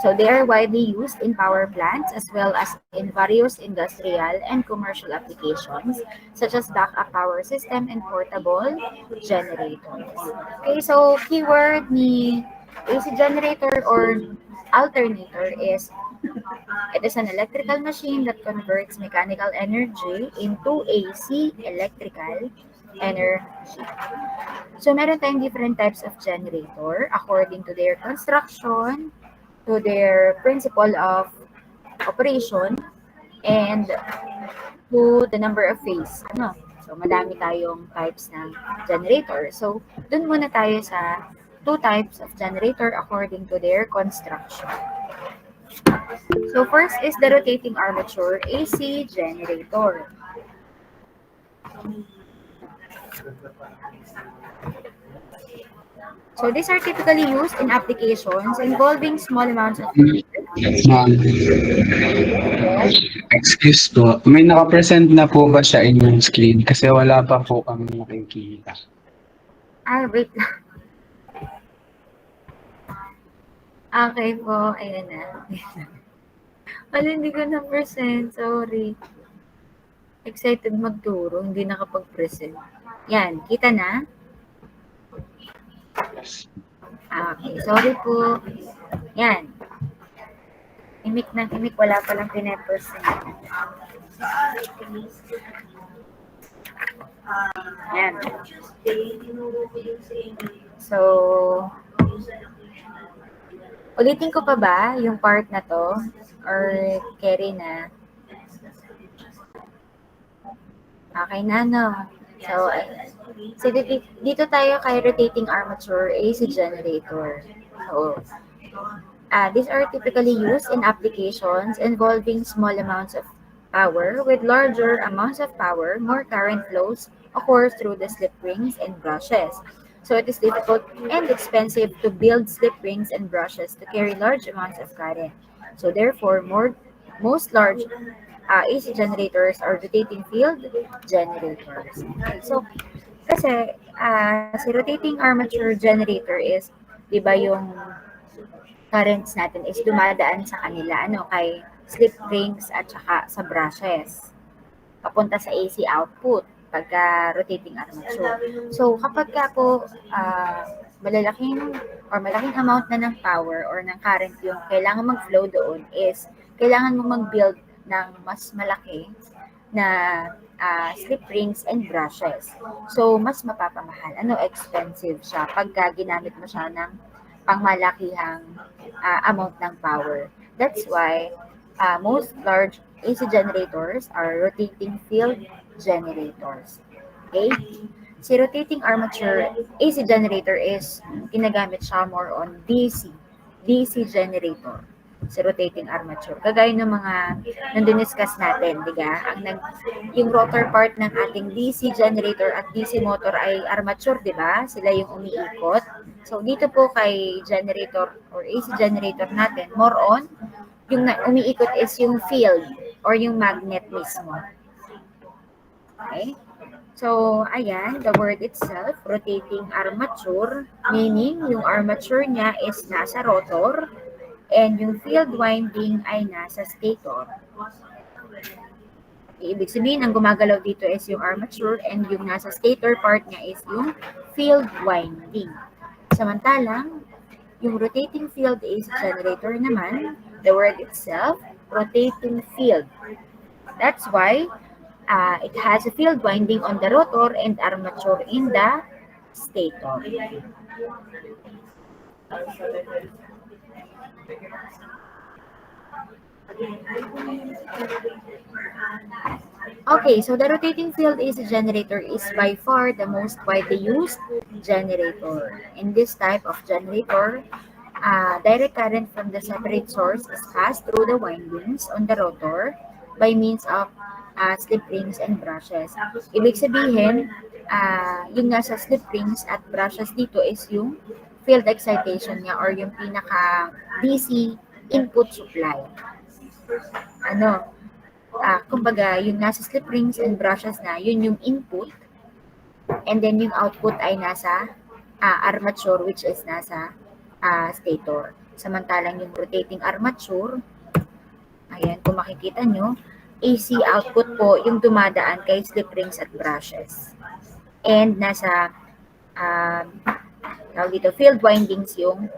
So they are widely used in power plants as well as in various industrial and commercial applications such as backup power system and portable generators. Okay, so keyword ni AC generator or alternator is it is an electrical machine that converts mechanical energy into AC electrical energy. So meron tayong different types of generator according to their construction, to their principle of operation, and to the number of phase. Ano? So madami tayong types ng generator. So dun muna tayo sa two types of generator according to their construction. So first is the rotating armature AC generator. So these are typically used in applications involving small amounts of Ma'am, excuse po. May nakapresent na po ba sa inyong screen? Kasi wala pa po kami nakikita. wait lang. Okay po, ayan na. Wala, hindi ko na-present. Sorry. Excited magturo, hindi nakapag-present. Yan, kita na? Okay, sorry po. Yan. Imik ng imik, wala palang pinapresent. Yan. So, ulitin ko pa ba yung part na to? Or carry na? Okay na, no? So dito tayo kay rotating armature AC generator. So, these are typically used in applications involving small amounts of power. With larger amounts of power, more current flows occurs through the slip rings and brushes. So it is difficult and expensive to build slip rings and brushes to carry large amounts of current. So therefore, most large AC generators are rotating field generators. Okay, so kasi si rotating armature generator is, di ba yung currents natin is dumadaan sa kanila, kay slip rings at saka sa brushes, papunta sa AC output pagka rotating armature. So, kapag ka po malalaking or malaking amount na ng power or ng current yung kailangan mag-flow doon is kailangan mo mag-build ng mas malaki na slip rings and brushes. So, mas mapapamahal. Expensive siya pagka ginamit mo siya ng pangmalakihang amount ng power. That's why most large AC generators are rotating field generators. Okay? Si rotating armature AC generator is ginagamit siya more on DC generator. Si rotating armature. Kagaya ng mga nandun-discuss natin, diga? Yung rotor part ng ating DC generator at DC motor ay armature, di ba? Sila yung umiikot. So, dito po kay generator or AC generator natin, more on, yung umiikot is yung field or yung magnet mismo. Okay? So, ayan, the word itself, rotating armature, meaning yung armature niya is nasa rotor and yung field winding ay nasa stator. Ibig sabihin, ang gumagalaw dito is yung armature and yung nasa stator part niya is yung field winding. Samantalang, yung rotating field AC generator naman, the word itself, rotating field. That's why it has a field winding on the rotor and armature in the stator. Okay, so the rotating field AC generator is by far the most widely used generator. In this type of generator, direct current from the separate source is passed through the windings on the rotor by means of slip rings and brushes. Ibig sabihin, yung nasa slip rings at brushes dito is yung field excitation niya or yung pinaka DC input supply. Kumbaga, yung nasa slip rings and brushes na, yun yung input, and then yung output ay nasa armature, which is nasa stator. Samantalang yung rotating armature, ayan, kung makikita nyo, AC output po yung dumadaan kay slip rings at brushes. And nasa dito, field windings yung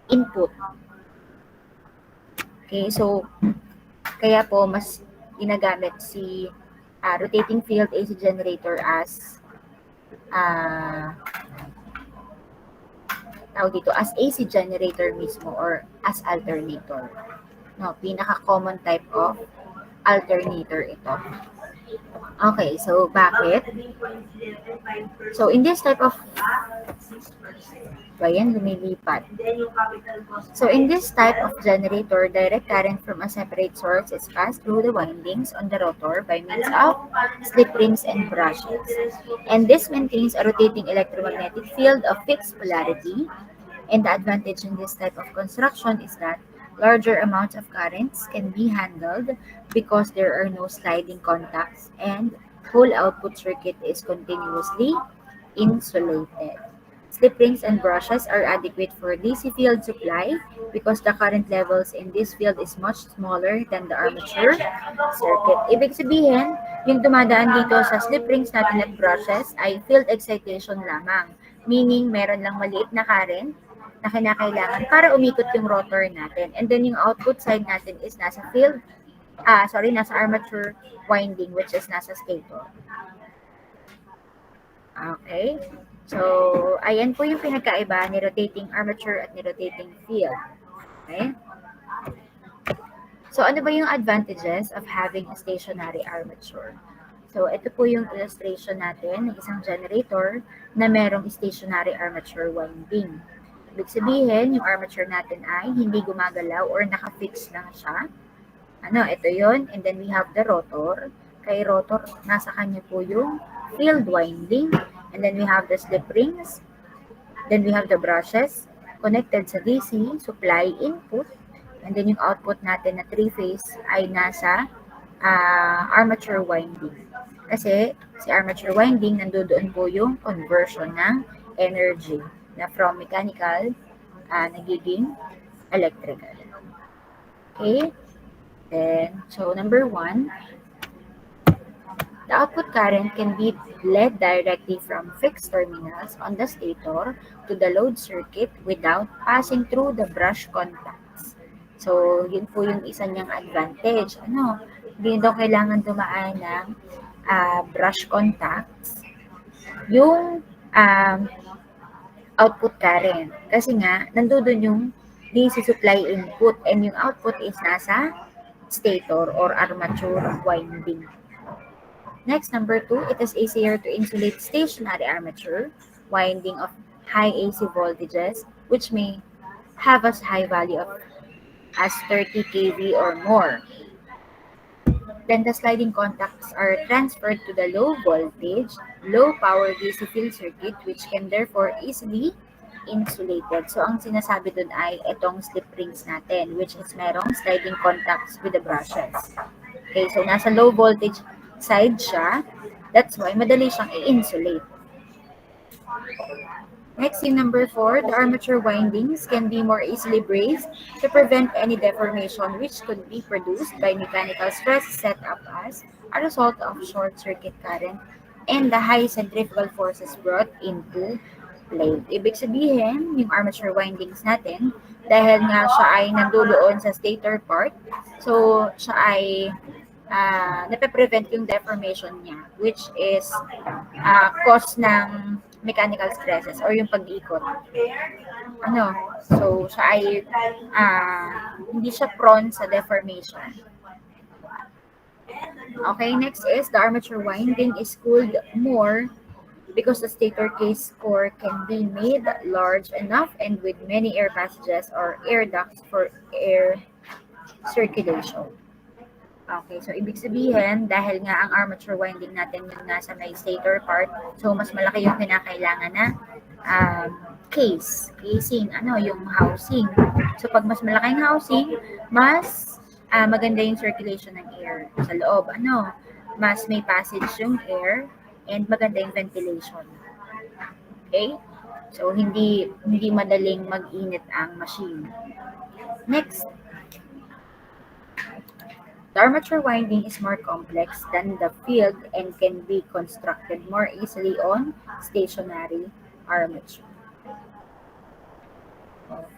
input. Okay, so kaya po mas ginagamit si rotating field AC generator as dito, as AC generator mismo or as alternator. No, pinaka-common type of alternator ito. Okay, so bakit? So in this type of ayan, lumilipat. So in this type of generator, direct current from a separate source is passed through the windings on the rotor by means of slip rings and brushes. And this maintains a rotating electromagnetic field of fixed polarity. And the advantage in this type of construction is that larger amounts of currents can be handled because there are no sliding contacts and whole output circuit is continuously insulated. Slip rings and brushes are adequate for DC field supply because the current levels in this field is much smaller than the armature circuit. Ibig sabihin, yung dumadaan dito sa slip rings natin at brushes ay field excitation lamang. Meaning, meron lang maliit na current na kinakailangan para umikot yung rotor natin. And then yung output side natin is nasa nasa armature winding which is nasa stator. Okay. So, ayan po yung pinagkaiba ni rotating armature at ni rotating field. Okay? So, ano ba yung advantages of having a stationary armature? So, ito po yung illustration natin ng isang generator na merong stationary armature winding. Ibig sabihin, yung armature natin ay hindi gumagalaw or naka-fix lang siya. Ito yun. And then we have the rotor. Kay rotor, nasa kanya po yung field winding. And then we have the slip rings. Then we have the brushes connected sa DC, supply input. And then yung output natin na 3-phase ay nasa armature winding. Kasi si armature winding, nandoon po yung conversion ng energy na from mechanical nagiging electrical. Okay? Then, so number 1, the output current can be led directly from fixed terminals on the stator to the load circuit without passing through the brush contacts. So, yun po yung isa niyang advantage. Hindi daw kailangan dumaan ng brush contacts yung output current. Kasi nga, nandoon yung DC supply input and yung output is nasa stator or armature winding. Next, number 2, it is easier to insulate stationary armature winding of high AC voltages, which may have a high value of as 30 kV or more. Then the sliding contacts are transferred to the low voltage, low power DC field circuit, which can therefore easily insulated. So, ang sinasabi dun ay itong slip rings natin, which is merong sliding contacts with the brushes. Okay, so nasa low voltage side siya. That's why madali siyang i-insulate. Next, yung number 4, the armature windings can be more easily braced to prevent any deformation which could be produced by mechanical stress set up as a result of short circuit current and the high centrifugal forces brought into play. Ibig sabihin, yung armature windings natin, dahil nga siya ay nanduloon sa stator part, so siya ay nape-prevent yung deformation niya, which is cause ng mechanical stresses or yung pag-ikot. So, siya ay hindi siya prone sa deformation. Okay, next is the armature winding is cooled more because the stator case core can be made large enough and with many air passages or air ducts for air circulation. Okay, so ibig sabihin, dahil nga ang armature winding natin yung nasa may stator part, so mas malaki yung kinakailangan na casing, yung housing. So pag mas malaki yung housing, mas maganda yung circulation ng air sa loob. Mas may passage yung air and maganda yung ventilation. Okay? So hindi madaling mag-init ang machine. Next, the armature winding is more complex than the field and can be constructed more easily on stationary armature.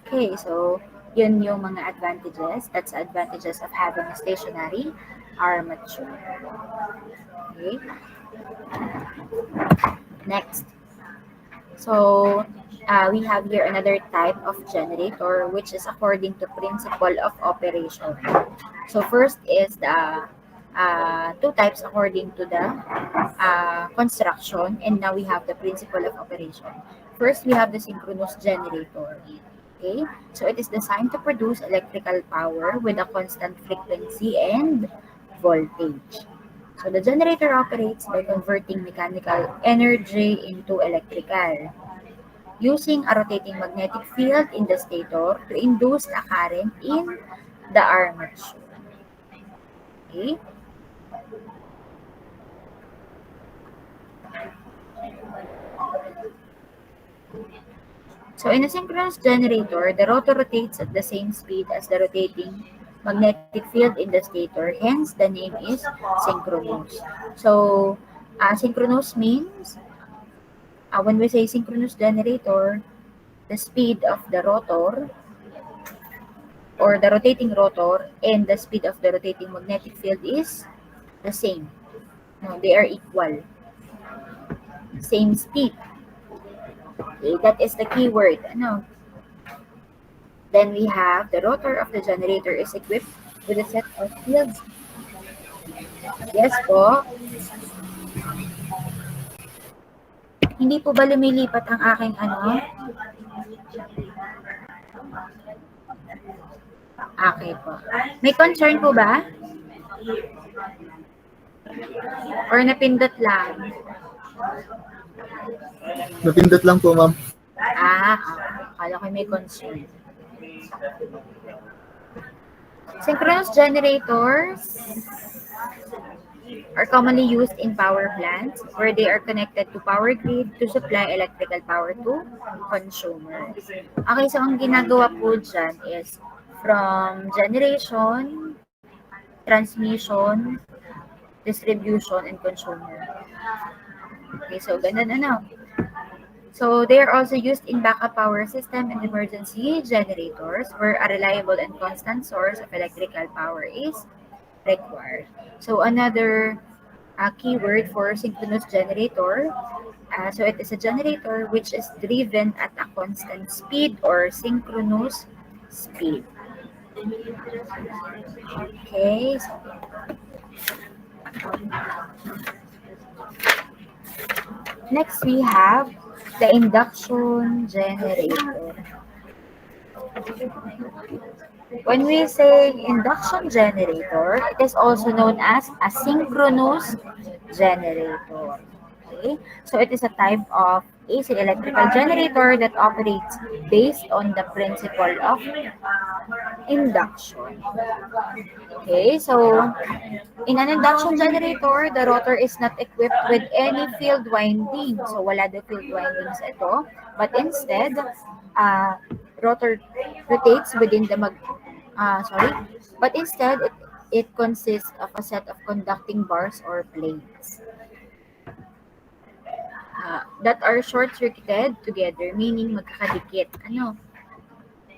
Okay, so yun yung mga advantages. That's advantages of having a stationary armature. Okay, next. So we have here another type of generator which is according to principle of operation. So first is the two types according to the construction, and now we have the principle of operation. First, we have the synchronous generator. Okay, so it is designed to produce electrical power with a constant frequency and voltage. So the generator operates by converting mechanical energy into electrical, using a rotating magnetic field in the stator to induce a current in the armature. Okay? So in a synchronous generator, the rotor rotates at the same speed as the rotating magnetic field in the stator. Hence, the name is synchronous. So, synchronous means when we say synchronous generator, the speed of the rotor or the rotating rotor and the speed of the rotating magnetic field is the same. No, they are equal. Same speed. Okay, that is the key word. Ano? Then we have the rotor of the generator is equipped with a set of fields. Yes po. Hindi po ba lumilipat ang aking ano? Okay po. May concern po ba? Or napindot lang? Napindot lang po, ma'am. Akala ko may concern. Synchronous generators are commonly used in power plants where they are connected to power grid to supply electrical power to consumers. Okay, so ang ginagawa po dyan is from generation, transmission, distribution, and consumer. Okay, so ganun ano. So they are also used in backup power system and emergency generators where a reliable and constant source of electrical power is required. So another keyword for synchronous generator. So it is a generator which is driven at a constant speed or synchronous speed. Okay. Next we have the induction generator. When we say induction generator, it is also known as a synchronous generator. Okay? So it is a type of AC electrical generator that operates based on the principle of induction. Okay, so in an induction generator, the rotor is not equipped with any field winding. So wala the field windings ito, but instead, rotor rotates within the but instead it consists of a set of conducting bars or plates that are short-circuited together, meaning magkakadikit. Ano?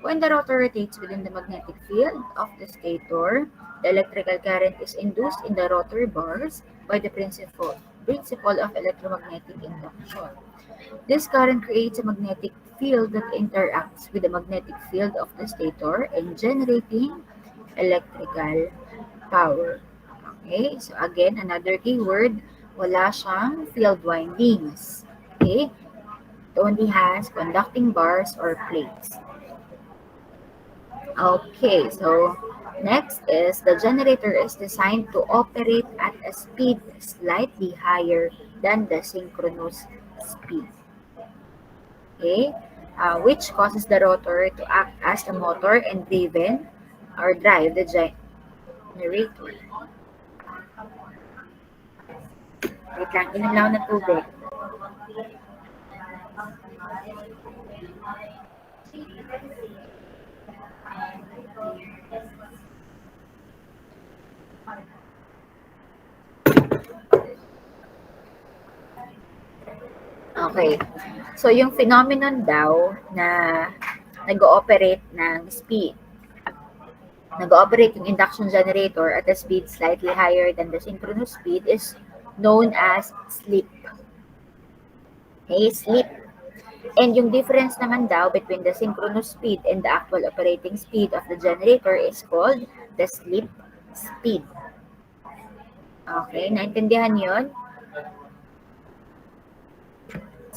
When the rotor rotates within the magnetic field of the stator, the electrical current is induced in the rotor bars by the principle of electromagnetic induction. This current creates a magnetic field that interacts with the magnetic field of the stator and generating electrical power. Okay, so again, another keyword, wala siyang field windings. Okay, it only has conducting bars or plates. Okay, so next is the generator is designed to operate at a speed slightly higher than the synchronous speed. Okay, which causes the rotor to act as a motor and drive the generator. Wait lang, inom lang ng tubig. Okay. So, yung phenomenon daw na nag-ooperate ng speed, nag-ooperate yung induction generator at a speed slightly higher than the synchronous speed is known as slip. Okay, slip. And yung difference naman daw between the synchronous speed and the actual operating speed of the generator is called the slip speed. Okay, naintindihan yon?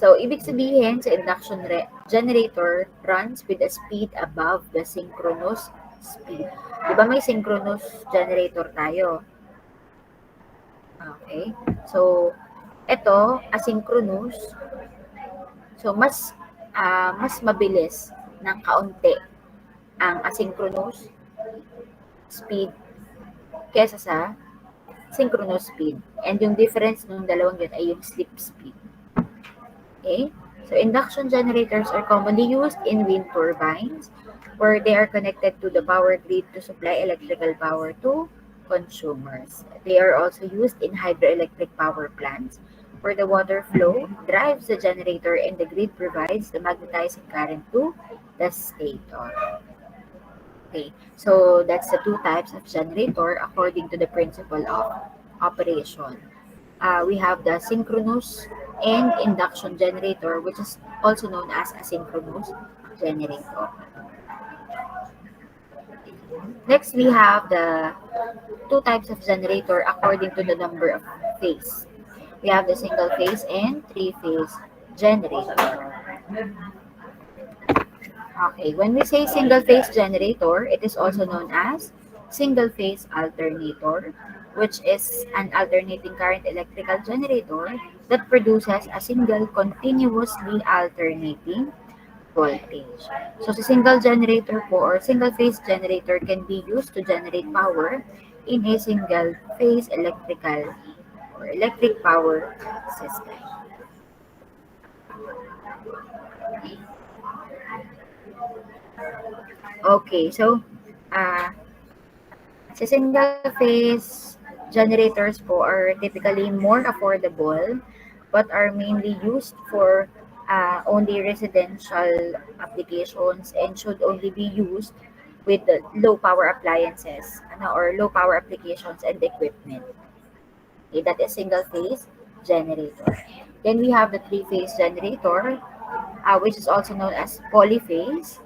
So, ibig sabihin, sa induction generator runs with a speed above the synchronous speed. Di ba may synchronous generator tayo? Okay. So, ito, asynchronous. So, mas mabilis ng kaunti ang asynchronous speed kesa sa synchronous speed. And yung difference ng dalawang yun ay yung slip speed. Okay? So, induction generators are commonly used in wind turbines where they are connected to the power grid to supply electrical power to consumers. They are also used in hydroelectric power plants where the water flow drives the generator and the grid provides the magnetizing current to the stator. Okay, so that's the two types of generator according to the principle of operation. We have the synchronous and induction generator, which is also known as asynchronous generator. Next, we have the two types of generator according to the number of phase. We have the single phase and three-phase generator. Okay, when we say single phase generator, it is also known as single phase alternator, which is an alternating current electrical generator that produces a single continuously alternating voltage. So, the single generator po or single phase generator can be used to generate power in a single phase electrical or electric power system. Okay, so sa single phase generators po are typically more affordable but are mainly used for only residential applications and should only be used with the low power appliances or low power applications and equipment. Okay, that is single phase generator. Then we have the three phase generator, which is also known as polyphase,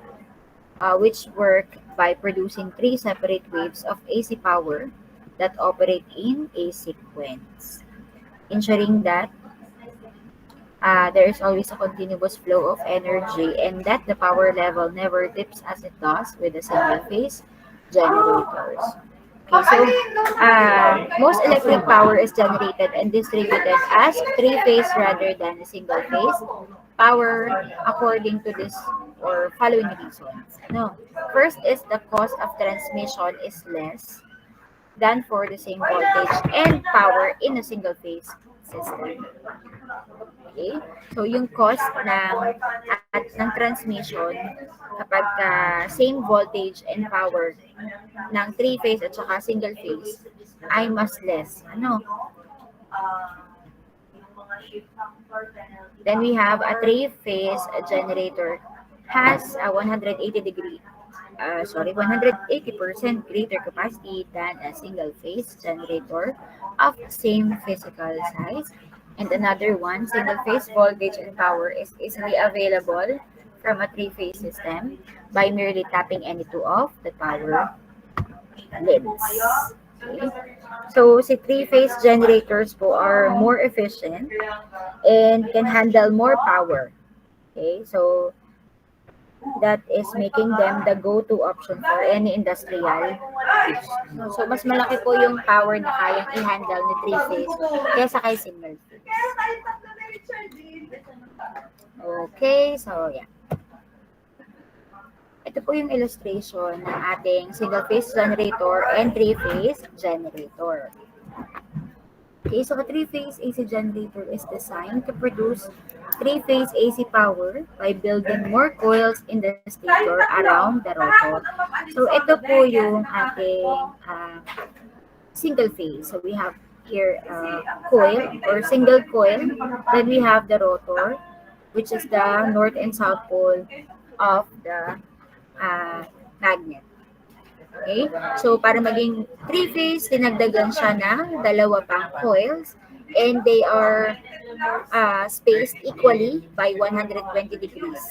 which work by producing three separate waves of AC power that operate in a sequence, ensuring that there is always a continuous flow of energy and that the power level never dips as it does with the single phase generators. Okay, so most electric power is generated and distributed as three phase rather than a single phase power according to this or following reasons. No, first is the cost of transmission is less than for the same voltage and power in a single phase system. Okay? So, yung cost ng transmission kapag same voltage and power ng three-phase at saka single-phase ay mas less. Then we have a three-phase generator has a 180% greater capacity than a single-phase generator of same physical size. And another one, single-phase voltage and power is easily available from a three-phase system by merely tapping any two of the power lids. Okay? So, si three-phase generators po are more efficient and can handle more power. Okay, so that is making them the go-to option for any industrial use. So, mas malaki po yung power na kayang i-handle ni three-phase kaysa kay single-phase. Okay, so yeah. Ito po yung illustration ng ating single-phase generator and three-phase generator. Okay, so a three-phase AC generator is designed to produce three-phase AC power by building more coils in the stator around the rotor. So ito po yung ating single phase. So we have here coil or single coil. Then we have the rotor, which is the north and south pole of the magnet. Okay? So, para maging three-phase, dinagdagan siya ng dalawa pang coils and they are spaced equally by 120 degrees.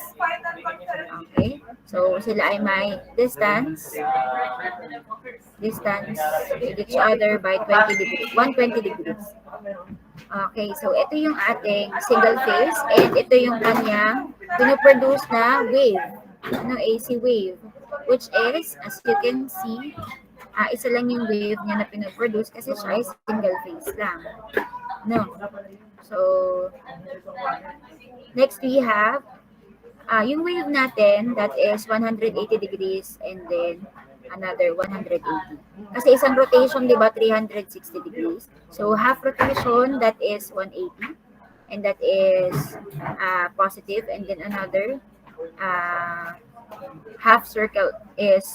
Okay? So, sila ay may distance with each other by 20 degrees, 120 degrees. Okay, so ito yung ating single phase and ito yung kanyang pinoproduce na wave, AC wave, which is, as you can see, isa lang yung wave niya na pinoproduce kasi siya ay single phase lang. No. So, next we have yung wave natin that is 180 degrees and then another 180. Kasi isang rotation, di ba, 360 degrees. So, half rotation, that is 180. And that is positive. And then another half circle is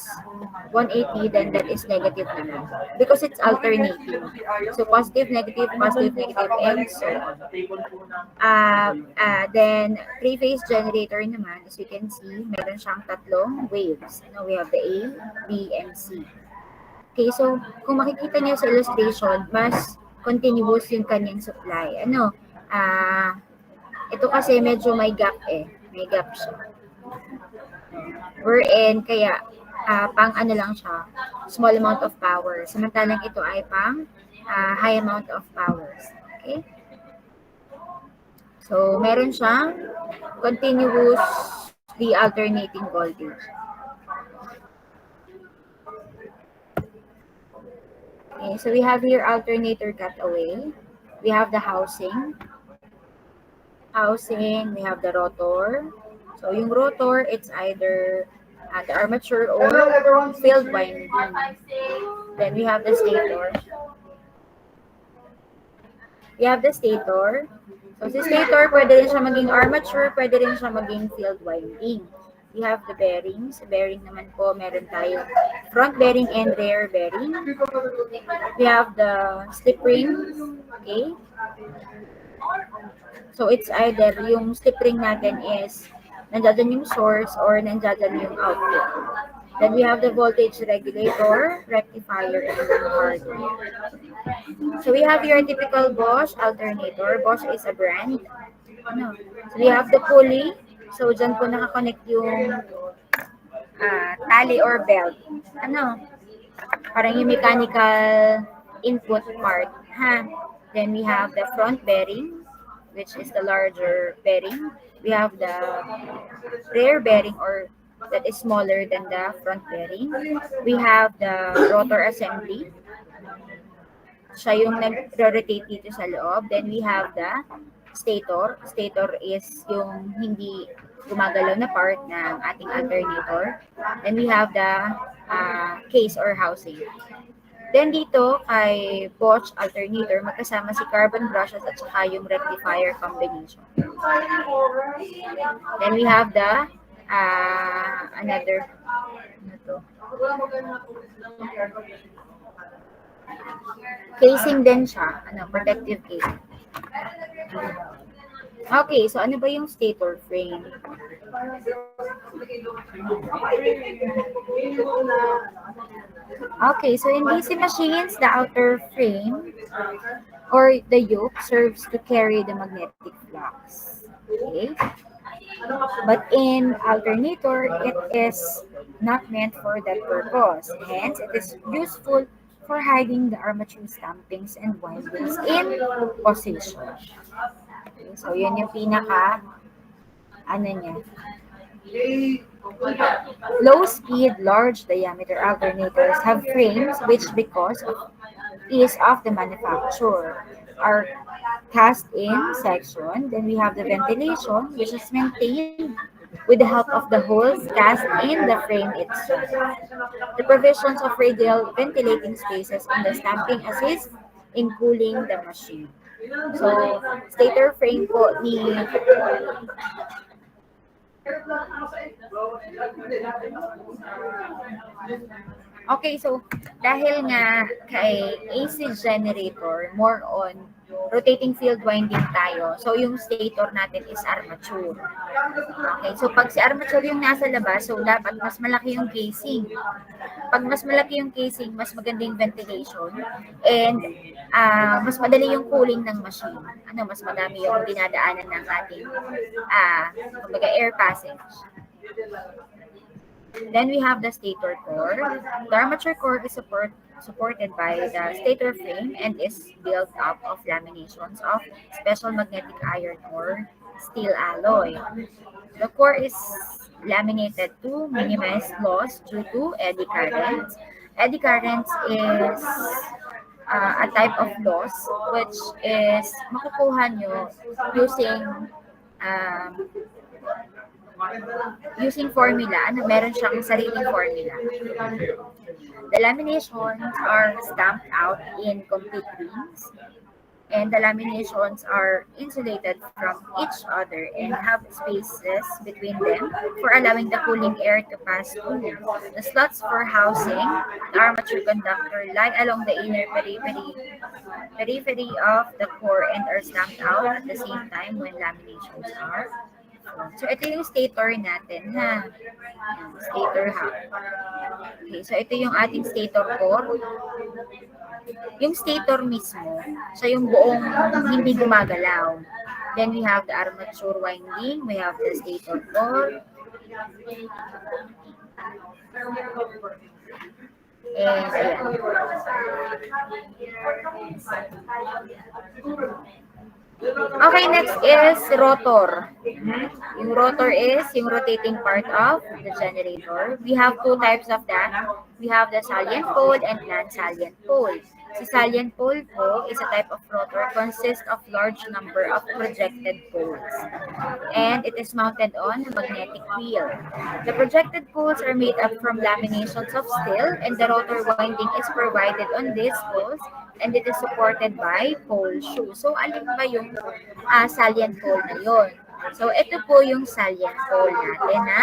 180, then that is negative naman. Because it's alternating. So, positive, negative, and so on. Then, three-phase generator naman, as you can see, meron siyang tatlong waves. We have the A, B, and C. Okay, so, kung makikita niyo sa illustration, mas continuous yung kanyang supply. Ito kasi medyo may gap May gap siya. Wherein, kaya, pang lang siya, small amount of power. Samantalang ito ay pang high amount of powers. Okay? So, meron siyang continuously alternating voltage. Okay, so we have here alternator cutaway. We have the housing. We have the rotor. So, yung rotor, it's either the armature or field winding. Then we have the stator. So, si stator, pwede rin siya maging armature, pwede rin siya maging field winding. We have the bearings. Bearing naman po, meron tayong front bearing and rear bearing. We have the slip ring. Okay? So, it's either yung slip ring natin is nandiyan yung source or nandiyan yung output. Then we have the voltage regulator, rectifier, and then hardware. So we have your typical Bosch alternator. Bosch is a brand. So we have the pulley. So dyan po nakakonect yung tali or belt. Parang yung mechanical input part. Then we have the front bearing, which is the larger bearing. We have the rear bearing or that is smaller than the front bearing. We have the rotor assembly. Siya yung nag-rotate dito sa loob. Then we have the stator. Stator is yung hindi gumagalaw na part ng ating alternator. Then we have the case or housing. Then dito kay Bosch alternator, magkasama si carbon brushes at saka yung rectifier combination. Then we have the another casing din siya, protective casing. Okay, so ano ba yung stator frame? Okay, so in DC machines, the outer frame or the yoke serves to carry the magnetic flux. Okay? But in alternator, it is not meant for that purpose. Hence, it is useful for hiding the armature stampings and windings in position. Okay, so, yun yung pinaka, niya. Low-speed, large diameter alternators have frames which, because of ease of the manufacture, are cast-in section. Then we have the ventilation, which is maintained with the help of the holes cast in the frame itself. The provisions of radial ventilating spaces in the stamping assist in cooling the machine. So, stator frame po ni Okay, so dahil nga kay AC generator, more on rotating field winding tayo. So yung stator natin is armature. Okay, so pag si armature yung nasa labas, so dapat mas malaki yung casing. Pag mas malaki yung casing, mas maganda yung ventilation and mas madali yung cooling ng machine. Mas madami yung dinadaanan ng ating kumbaga air passage. Then we have the stator core. The armature core is supported by the stator frame and is built up of laminations of special magnetic iron or steel alloy. The core is laminated to minimize loss due to eddy currents. Eddy currents is a type of loss which is makukuha nyo using formula. Meron siyang sariling formula. The laminations are stamped out in complete rings, and the laminations are insulated from each other and have spaces between them for allowing the cooling air to pass through. The slots for housing the armature conductor lie along the inner periphery of the core and are stamped out at the same time when laminations are. So, ito yung stator natin, ha? Stator ha. Okay, so ito yung ating stator core. Yung stator mismo, so yung buong hindi gumagalaw. Then we have the armature winding, we have the stator core. And ayan. Okay, next is rotor. Yung rotor is yung rotating part of the generator. We have two types of that. We have the salient pole and non-salient pole. Si salient pole po is a type of rotor consists of large number of projected poles. And it is mounted on a magnetic wheel. The projected poles are made up from laminations of steel and the rotor winding is provided on these poles and it is supported by pole shoe. So, alin ba yung salient pole na yun? So, ito po yung salient pole natin na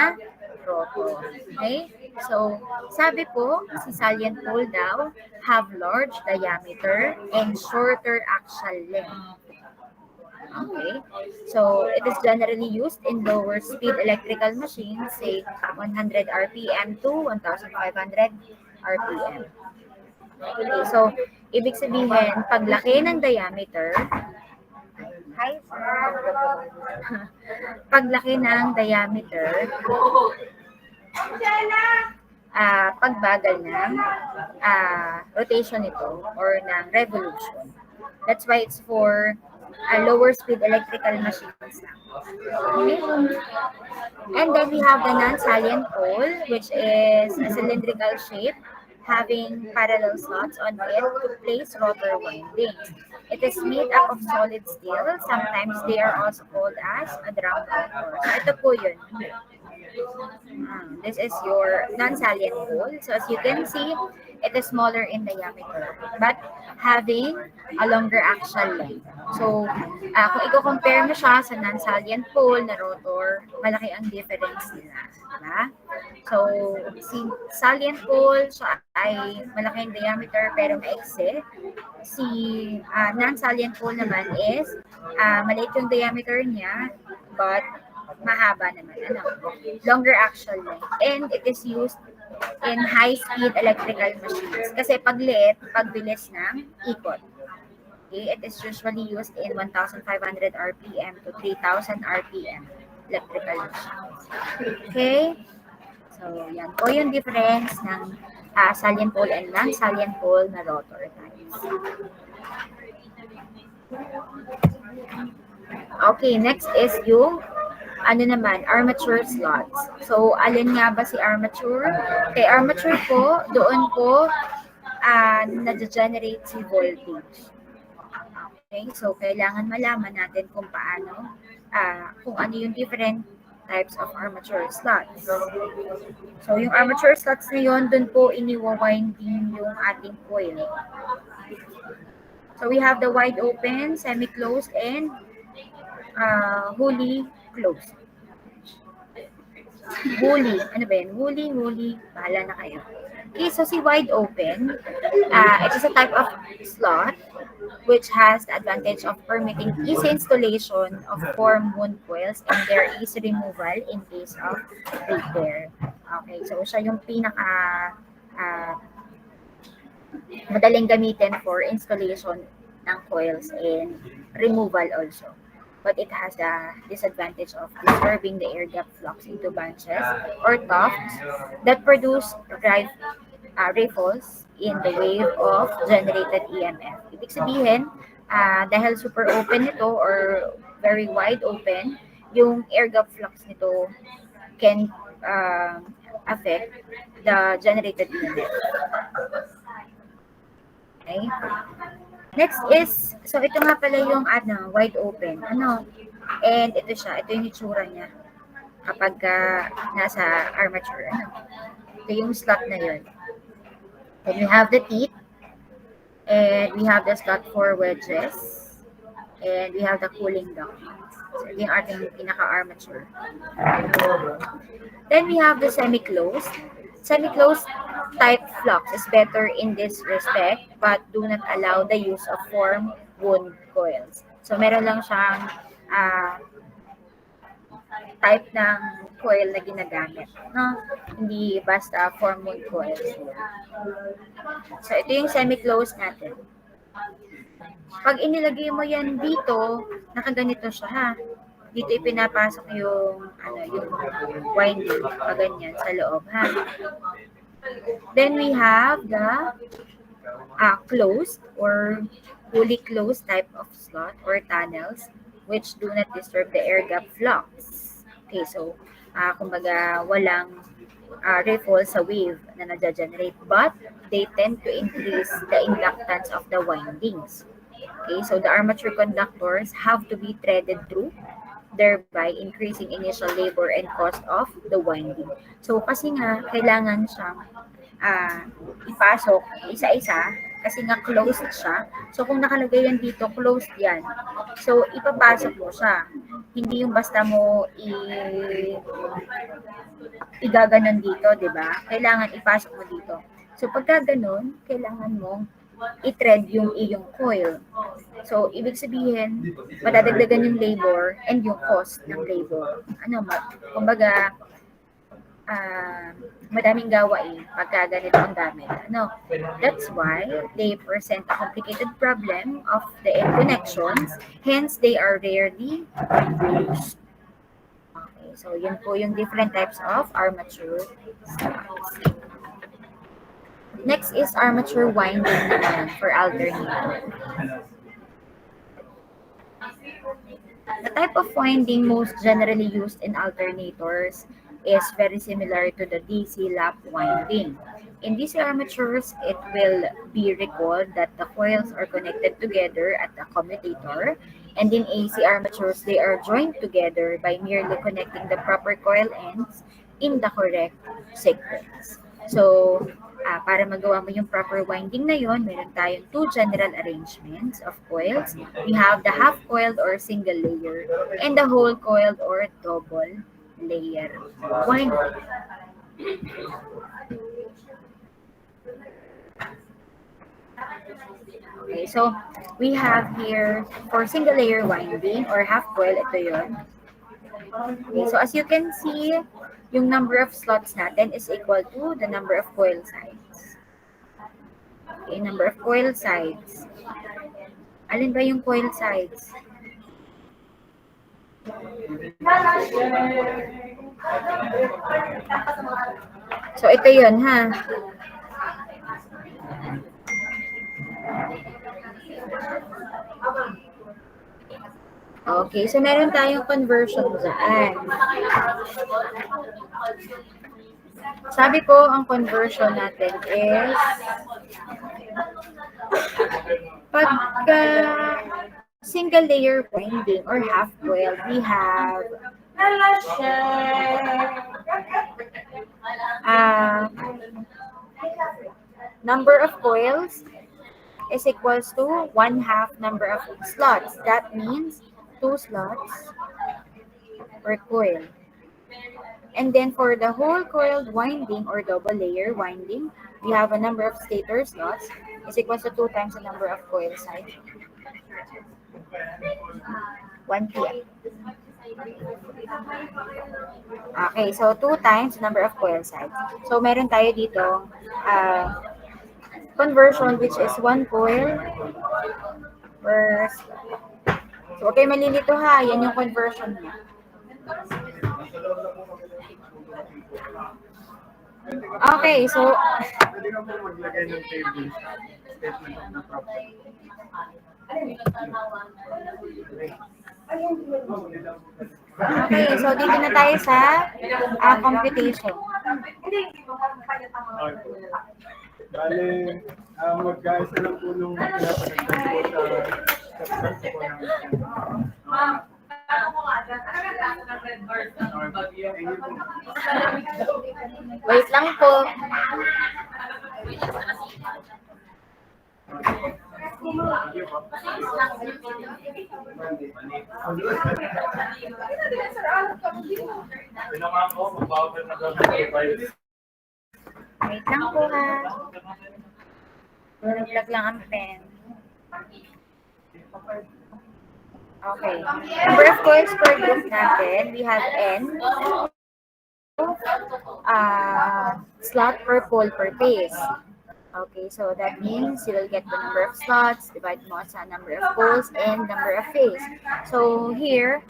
rotor. Okay? So, sabi po, si salient pole daw have large diameter and shorter axial length. Okay? So, it is generally used in lower speed electrical machines, say 100 RPM to 1,500 RPM. Okay, so, ibig sabihin, paglaki ng diameter, hi sir, paglaki ng diameter, pagbagal ng rotation nito or ng revolution. That's why it's for lower speed electrical machines. Okay? And then we have the non-salient pole, which is a cylindrical shape having parallel slots on it to place rotor windings. It is made up of solid steel. Sometimes they are also called as a drum rotor. So ito po yun. This is your non-salient pole. So as you can see, it is smaller in diameter but having a longer axial length. So kung i-compare mo siya sa non-salient pole na rotor, malaki ang difference nila. Diba? So si salient pole siya ay malaki ang diameter pero maiksi. Si non-salient pole naman is maliit yung diameter niya but mahaba naman, longer axial length. And it is used in high-speed electrical machines. Kasi pagliit, pagbilis ng ikot. Okay, it is usually used in 1,500 RPM to 3,000 RPM electrical machines. Okay? So, yan po yung difference ng salient pole and non-salient pole na rotor types. Okay, next is yung armature slots. So, alin nga ba si armature? Kay armature po, doon po na-generate si voltage. Okay, so kailangan malaman natin kung paano, kung ano yung different types of armature slots. So, yung armature slots na yun, doon po iniwa-winding yung ating coil. So we have the wide open, semi-closed, and wholly closed. Wholly, ano ba yun? Wholly, bahala na kayo. Okay, so si wide open, it is a type of slot which has the advantage of permitting easy installation of form wound coils and their easy removal in case of repair. Okay, so siya yung pinaka uh, madaling gamitin for installation ng coils and removal also. But it has the disadvantage of disturbing the air gap flux into bunches or tufts that produce ripples in the wave of generated EMF. Ibig sabihin, dahil super open nito or very wide open, yung air gap flux nito can affect the generated EMF. Okay? Next is, so ito nga pala yung wide open. And ito siya, ito yung itsura niya kapag nasa armature. Ito yung slot na yun. Then we have the teeth, and we have the slot for wedges, and we have the cooling duct. So ito yung ating pinaka-armature. Then we have the semi-closed. Semi-closed type flux is better in this respect but do not allow the use of form wound coils. So meron lang siyang type ng coil na ginagamit. No? Hindi basta form wound coils. So ito yung semi-closed natin. Pag inilagay mo yan dito, nakaganito siya ha. Dito ipinapasok yung winding, ganyan sa loob ha. Then we have the closed or fully closed type of slot or tunnels which do not disturb the air gap flux. Okay, so kumbaga walang riffle sa wave na nag-generate but they tend to increase the inductance of the windings. Okay, so the armature conductors have to be threaded through, thereby increasing initial labor and cost of the winding. So, kasi nga, kailangan siyang ipasok isa-isa kasi nga closed siya. So, kung nakalagay yan dito, closed yan. So, ipapasok mo siya. Hindi yung basta mo igaganon dito, di ba? Kailangan ipasok mo dito. So, pagka ganun, kailangan mong i-thread yung iyong coil. So, ibig sabihin, madadagdagan yung labor and yung cost ng labor. Kumbaga, madaming gawain pagka ganito ang gamit. That's why they present a complicated problem of the end connections, hence they are rarely used. Okay, so yun po yung different types of armature slots. Next is armature winding naman for alternator. The type of winding most generally used in alternators is very similar to the DC lap winding. In DC armatures, it will be recalled that the coils are connected together at the commutator, and in AC armatures, they are joined together by merely connecting the proper coil ends in the correct sequence. So, para magawa mo yung proper winding na yon, meron tayong two general arrangements of coils. We have the half-coiled or single layer and the whole-coiled or double layer winding. Okay, so we have here for single layer winding or half-coil, ito yon. Okay, so as you can see, yung number of slots natin is equal to the number of coil sides. Okay, number of coil sides. Alin ba yung coil sides? So, ito yun, ha? Okay, so meron tayong conversion dyan. Sabi ko, ang conversion natin is pagka single layer winding or half coil, we have number of coils is equals to 1/2 number of slots. That means 2 slots per coil. And then for the whole coiled winding or double layer winding, we have a number of stator slots is equals to 2 times the number of coil sides. 1 pm. Okay, so 2 times the number of coil sides. So meron tayo dito conversion which is 1 coil per slot. So okay, malilito ha. Yan yung conversion niya. Okay, so Pwede ka po maglagay ng table statement na problem. okay, so dito na tayo sa computation. Bale, mag-gaisa lang po nung pinapanagdag po sa substance po ng Wait lang po. Wait lang po ha. Nag-vlog lang ang pen. Okay. Number of coils per group natin, we have N. Slot per pole per phase. Okay, so that means you will get the number of slots, divide mo sa number of poles, and number of phase. So here,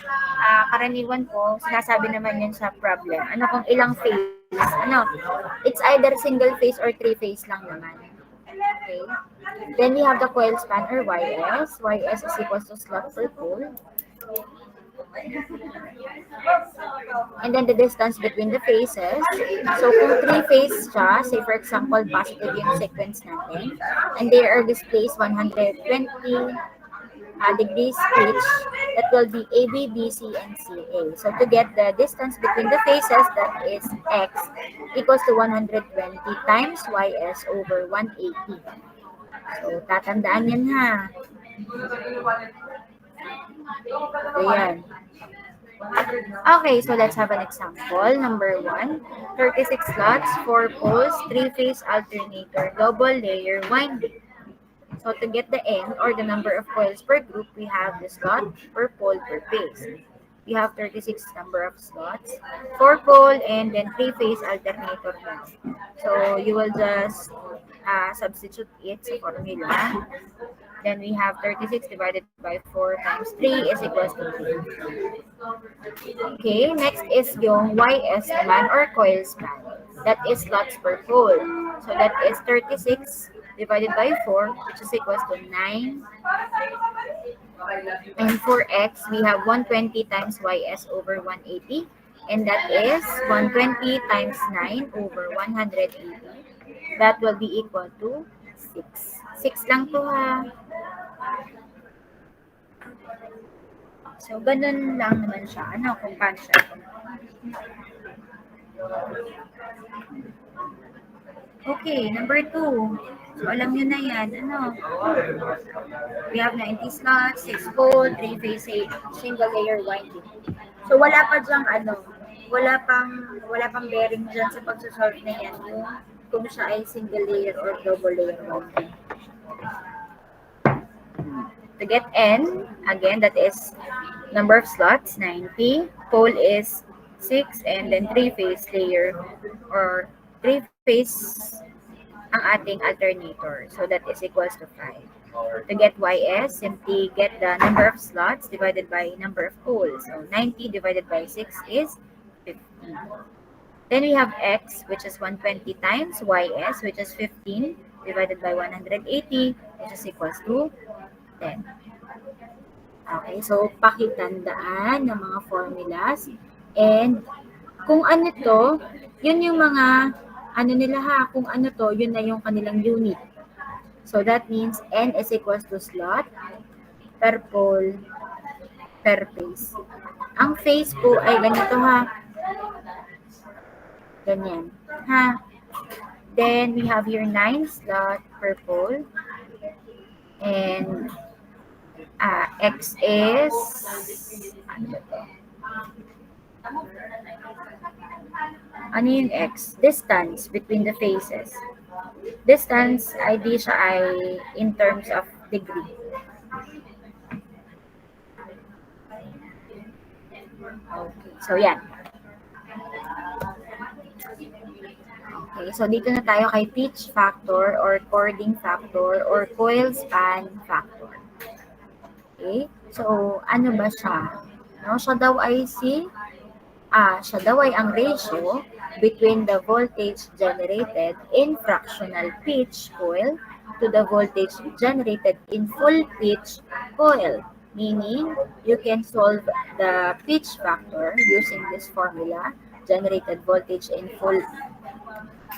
karaniwan po, sinasabi naman yun sa problem. Ano kung ilang phase? Ano? It's either single phase or three phase lang naman. Okay. Then we have the coil span or YS. YS is equals to slot per pole. And then the distance between the phases. So kung three phase siya, say for example, positive yung sequence natin, and they are displaced 120 degrees each, that will be AB, BC, and CA. So to get the distance between the phases, that is X, equals to 120 times YS over 180. So tatandaan yan ha. Ayan. Okay, so let's have an example. Number 1, 36 slots, 4 poles, 3-phase alternator, double layer winding. So to get the N or the number of coils per group, we have the slot per pole per phase. We have 36 number of slots, 4 pole, and then 3-phase alternator. So you will just substitute it sa formula. Then we have 36 divided by 4 times 3 is equals to 3. Okay, next is yung YS naman or coil span. That is slots per pole. So that is 36 divided by 4, which is equals to 9. And for X, we have 120 times YS over 180. And that is 120 times 9 over 180. That will be equal to 6. 6 lang to ha. So, ganun lang naman siya. Ano, kung paano siya. Okay, number 2. So, alam nyo na yan. Ano? We have 90 slots, 6 pole, 3-phase, single layer winding. So, wala pa dyang ano, wala pang bearing dyan sa pagsasolve na yan. Yung kung siya ay single layer or double layer winding. To get N, again, that is number of slots, 90. Pole is 6, and then 3-phase layer or 3-phase ang ating alternator. So that is equals to 5. To get YS, simply get the number of slots divided by number of poles. So 90 divided by 6 is 15. Then we have X, which is 120 times YS, which is 15 divided by 180, which is equals to 10. Okay, so pakitandaan ng mga formulas. And kung ano to, yun yung mga, ano nila ha, kung ano to, yun na yung kanilang unit. So that means N is equals to slot per pole per phase. Ang phase po ay ganito ha. Ganyan. Ha? Then we have here 9 slot per pole. And X is, ano ba to? Ano yung X? Distance between the faces. Distance, ID siya ay in terms of degree. Okay, so yan. Okay, so dito na tayo kay pitch factor or chording factor or coil span factor. Okay, so ano ba siya? No, siya daw ay ang ratio between the voltage generated in fractional pitch coil to the voltage generated in full pitch coil. Meaning, you can solve the pitch factor using this formula, generated voltage in full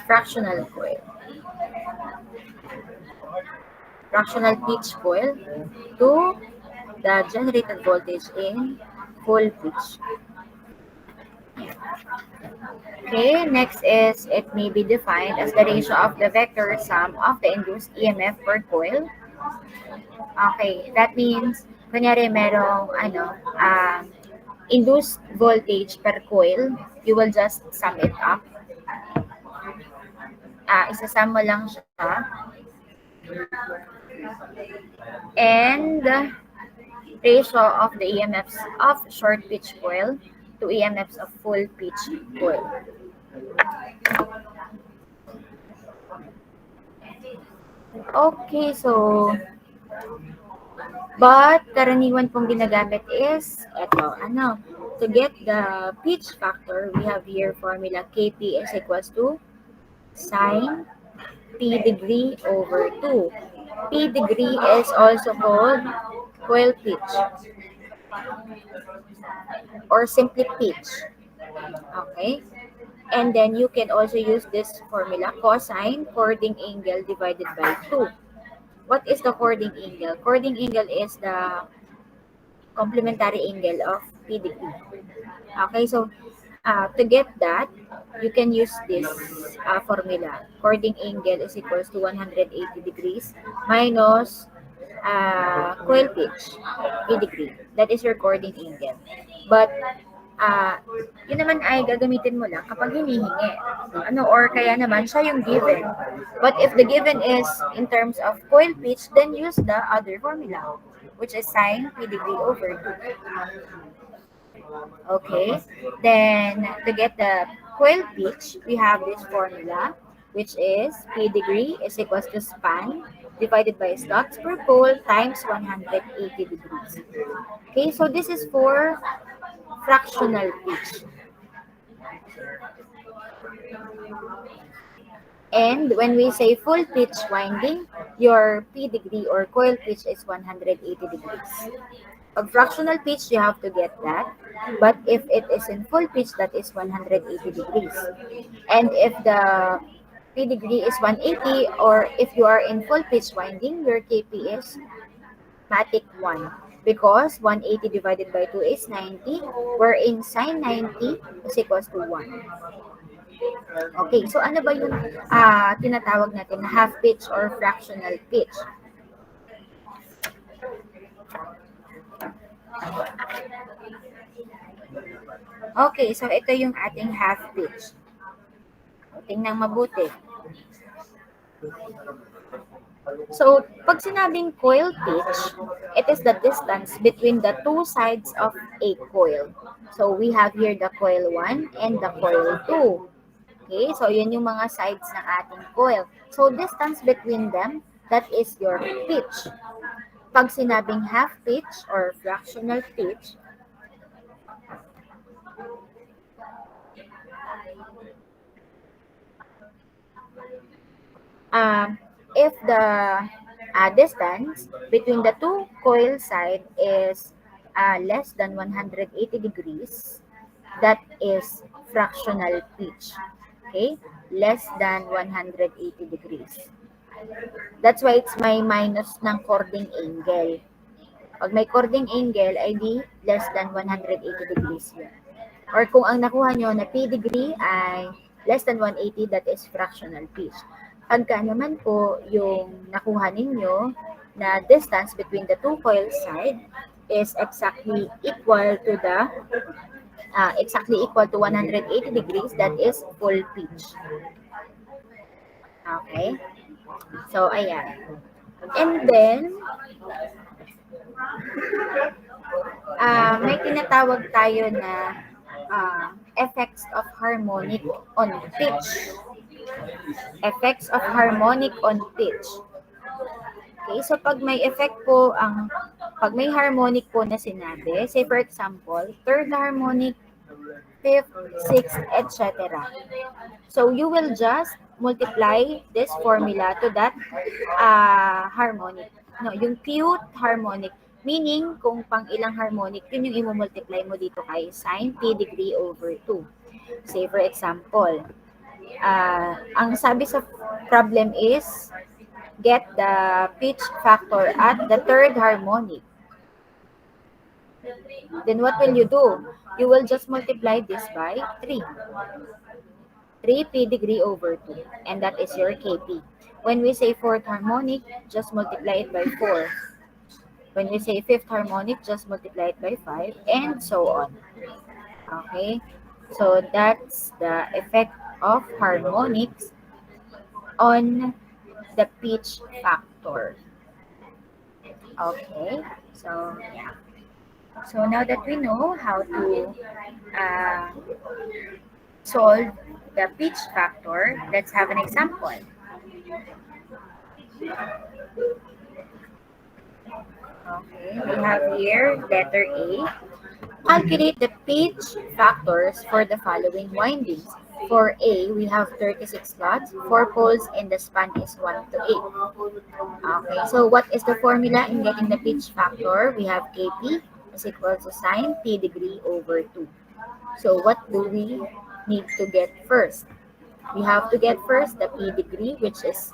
fractional coil. Fractional pitch coil to the generated voltage in full pitch. Okay, next is it may be defined as the ratio of the vector sum of the induced EMF per coil. Okay, that means, kunyari merong induced voltage per coil, you will just sum it up. Isasum mo lang siya. And ratio of the EMFs of short pitch coil to EMFs of full pitch coil. Okay, so but karaniwan pong ginagamit is to get the pitch factor, we have here formula Kp is equals to sine p degree over 2. P degree is also called coil pitch or simply pitch. Okay? And then you can also use this formula, cosine chording angle divided by 2. What is the chording angle? Chording angle is the complementary angle of P degree. Okay, so to get that, you can use this formula. Chording angle is equals to 180 degrees minus coil pitch, P degree. That is your chording angle. But yun naman ay gagamitin mo lang kapag hinihingi. Or kaya naman siya yung given. But if the given is in terms of coil pitch, then use the other formula, which is sine P degree over 2. Okay, then to get the coil pitch, we have this formula, which is P degree is equals to span divided by slots per pole times 180 degrees. Okay, so this is for fractional pitch. And when we say full pitch winding, your P degree or coil pitch is 180 degrees. Pag fractional pitch, you have to get that. But if it is in full pitch, that is 180 degrees. And if the P degree is 180, or if you are in full pitch winding, your Kp is matic 1. Because 180 divided by 2 is 90, wherein sine 90 is equals to 1. Okay, so ano ba yung tinatawag natin na half pitch or fractional pitch? Okay, so ito yung ating half pitch. Tingnan mabuti. So, pag sinabing coil pitch, it is the distance between the two sides of a coil. So, we have here the coil 1 and the coil 2. Okay, so yun yung mga sides ng ating coil. So, distance between them, that is your pitch. Pag sinabing half pitch or fractional pitch, if the distance between the two coil side is less than 180 degrees, that is fractional pitch. Okay? Less than 180 degrees. That's why it's may minus ng chording angle. Pag may chording angle, ay di less than 180 degrees yun. Or kung ang nakuha nyo na P degree ay less than 180, that is fractional pitch. Pagka naman po yung nakuha ninyo na distance between the two coil side is exactly equal to 180 degrees, that is full pitch. Okay? So, ayan. And then, may tinatawag tayo na effects of harmonic on pitch. Effects of harmonic on pitch. Okay, so pag may pag may harmonic po na sinabi, say for example, third harmonic, fifth, sixth, etc. So you will just multiply this formula to that harmonic. No, yung cute harmonic. Meaning, kung pang ilang harmonic, yun yung i-multiply mo dito kay sine p degree over 2. Say for example, ang sabi sa problem is, get the pitch factor at the third harmonic. Then what will you do? You will just multiply this by 3. 3p degree over 2. And that is your Kp. When we say fourth harmonic, just multiply it by 4. When we say fifth harmonic, just multiply it by 5. And so on. Okay? So that's the effect of harmonics on the pitch factor. Okay, so yeah. So now that we know how to solve the pitch factor, let's have an example. Okay, we have here letter A. Calculate the pitch factors for the following windings. For A, we have 36 slots, 4 poles, and the span is 1 to 8. Okay, so what is the formula in getting the pitch factor? We have Kp is equal to sine p degree over 2. So what do we need to get first? We have to get first the p degree, which is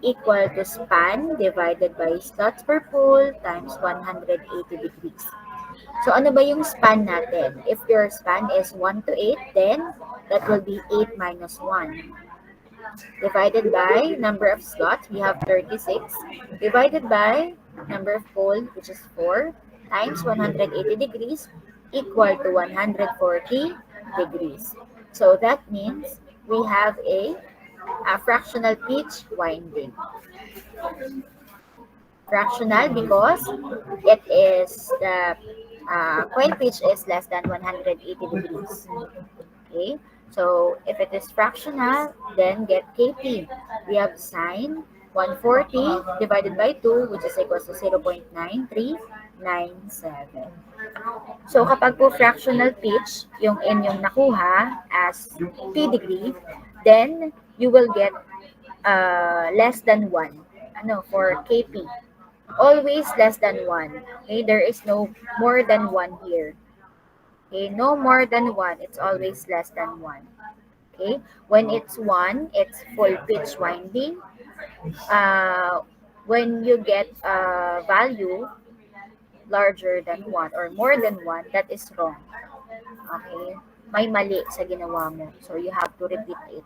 equal to span divided by slots per pole times 180 degrees. So, ano ba yung span natin? If your span is 1 to 8, then that will be 8 minus 1. Divided by number of slots, we have 36. Divided by number of poles, which is 4, times 180 degrees, equal to 140 degrees. So, that means we have a fractional pitch winding. Fractional because it is the coil pitch is less than 180 degrees. Okay, so if it is fractional, then get Kp. We have sine 140 divided by 2, which is equals to 0.9397. So kapag po fractional pitch, yung inyong nakuha as p degree, then you will get less than 1 for Kp. Always less than 1. Okay, there is no more than 1 here. Okay, no more than 1. It's always less than 1. Okay, when it's 1, it's full pitch winding. When you get a value larger than 1 or more than 1, that is wrong. Okay, may mali sa ginawa mo. So you have to repeat it.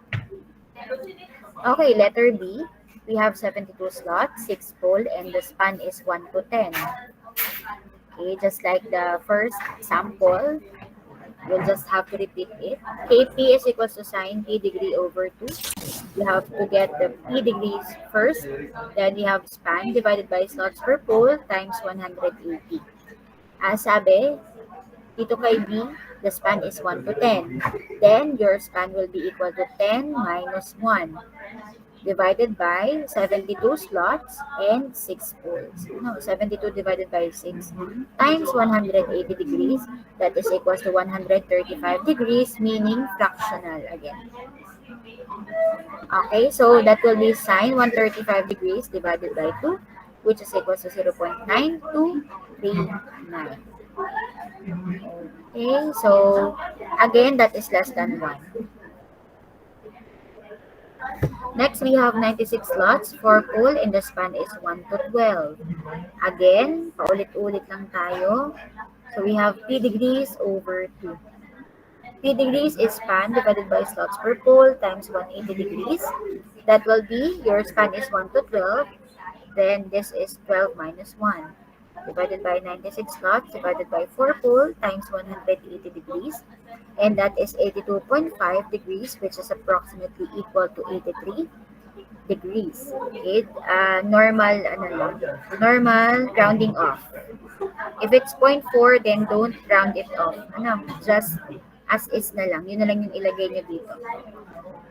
Okay, letter B. We have 72 slots, 6 pole, and the span is 1 to 10. Okay, just like the first sample, you'll just have to repeat it. Kp is equals to sine p degree over 2. You have to get the p degrees first. Then you have span divided by slots per pole times 180. Sabi, dito kay B, the span is 1 to 10. Then your span will be equal to 10 minus 1. Divided by 72 slots and 6 poles. 72 divided by 6 times 180 degrees. That is equals to 135 degrees, meaning fractional again. Okay, so that will be sine 135 degrees divided by 2, which is equals to 0.9239. Okay, so again, that is less than 1. Next, we have 96 slots, 4 pole, and the span is 1 to 12. Again, paulit-ulit lang tayo. So, we have p degrees over 2. P degrees is span divided by slots per pole times 180 degrees. That will be, your span is 1 to 12. then this is 12 minus 1 divided by 96 slots divided by 4 pole times 180 degrees, and that is 82.5 degrees, which is approximately equal to 83 degrees. Okay, normal rounding off. If it's 0.4, then don't round it off. Just as is na lang. Yun na lang yung ilagay nyo dito.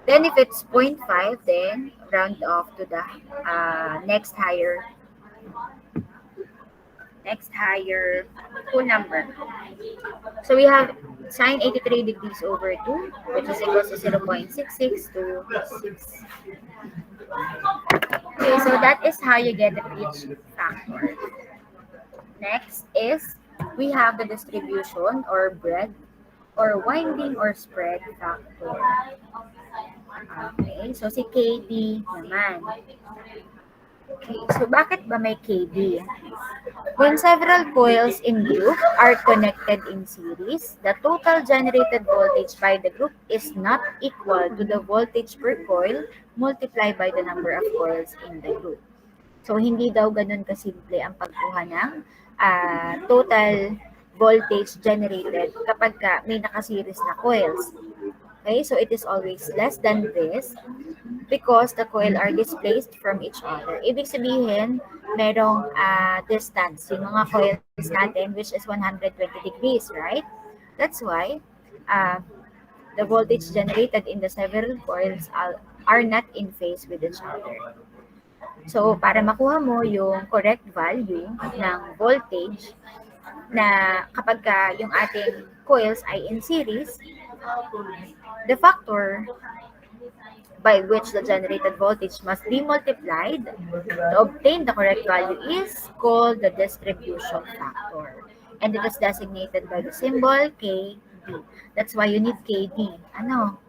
Then if it's 0.5, then round off to the next higher whole number. So we have sine 83 degrees over 2, which is equal to 0.6626. Okay, so that is how you get the pitch factor. Next is we have the distribution or breadth or winding or spread factor. Okay, so si KD naman. Okay, so bakit ba may KD? When several coils in group are connected in series, the total generated voltage by the group is not equal to the voltage per coil multiplied by the number of coils in the group. So, hindi daw ganun kasimple ang pagkuha ng total voltage generated kapag may nakaseries na coils. Okay, so it is always less than this because the coil are displaced from each other. Ibig sabihin, merong distance, yung mga coils natin, which is 120 degrees, right? That's why the voltage generated in the several coils are not in phase with each other. So, para makuha mo yung correct value ng voltage na kapag yung ating coils ay in series, the factor by which the generated voltage must be multiplied to obtain the correct value is called the distribution factor. And it is designated by the symbol KD. That's why you need KD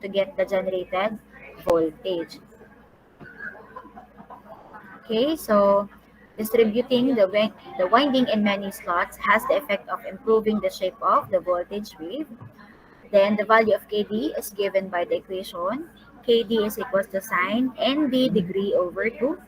to get the generated voltage. Okay, so distributing the winding in many slots has the effect of improving the shape of the voltage wave. Then the value of KD is given by the equation. KD is equals to sine ND degree over 2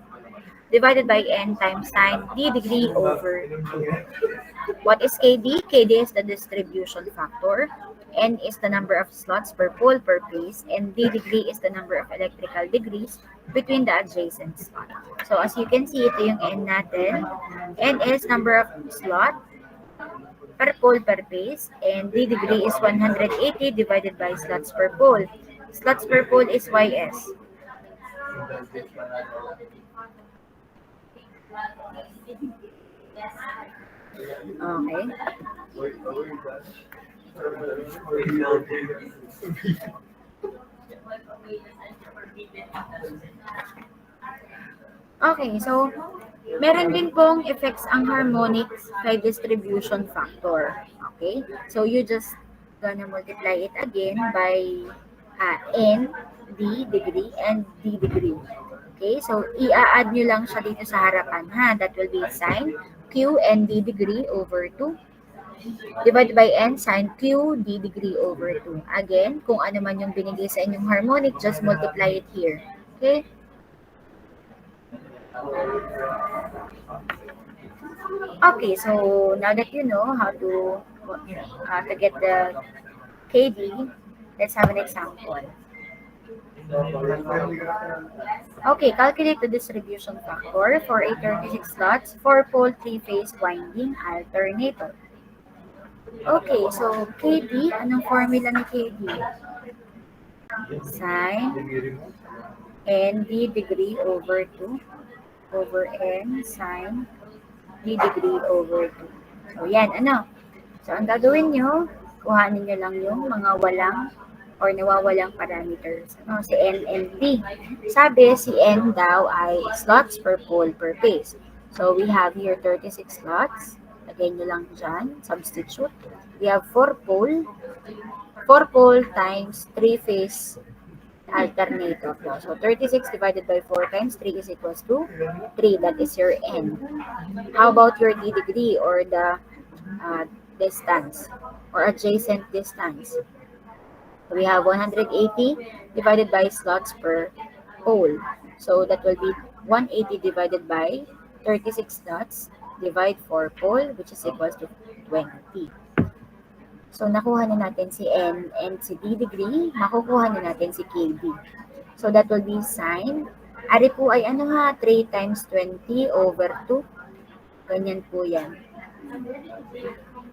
divided by N times sine D degree over 2. What is KD? KD is the distribution factor. N is the number of slots per pole per phase. And D degree is the number of electrical degrees between the adjacent slot. So as you can see, ito yung N natin. N is number of slot per pole per phase, and D degree is 180 divided by slots per pole. Slots per pole is YS. Okay. Okay, so meron din pong effects ang harmonics kay distribution factor. Okay? So you just gonna multiply it again by N, D degree, and D degree. Okay? So i-add nyo lang siya dito sa harapan, ha? That will be sine Q and D degree over 2 divided by N sine Q D degree over 2. Again, kung ano man yung binigay sa inyong harmonic, just multiply it here. Okay? Okay, so now that you know how to get the KD, let's have an example. Okay, calculate the distribution factor for a 36 slots 4-pole 3-phase winding alternator. Okay, so KD, anong formula ni KD? Sine ND degree over 2 over N sine D degree over 2. So, yan, So, ang gagawin nyo, kuhanin nyo lang yung mga walang or nawawalang parameters. Si N and D. Sabi, si N daw ay slots per pole per phase. So, we have here 36 slots. Lagay nyo lang dyan. Substitute. We have 4 pole. 4 pole times 3-phase alternator. So, 36 divided by 4 times 3 is equals to 3. That is your N. How about your D degree or the distance or adjacent distance? We have 180 divided by slots per pole. So, that will be 180 divided by 36 slots, divide 4 pole, which is equals to 20. So, nakuha na natin si N and si D degree, makukuha na natin si KD. So, that will be sine. Ari po ay ano ha, 3 times 20 over 2. Ganyan po yan.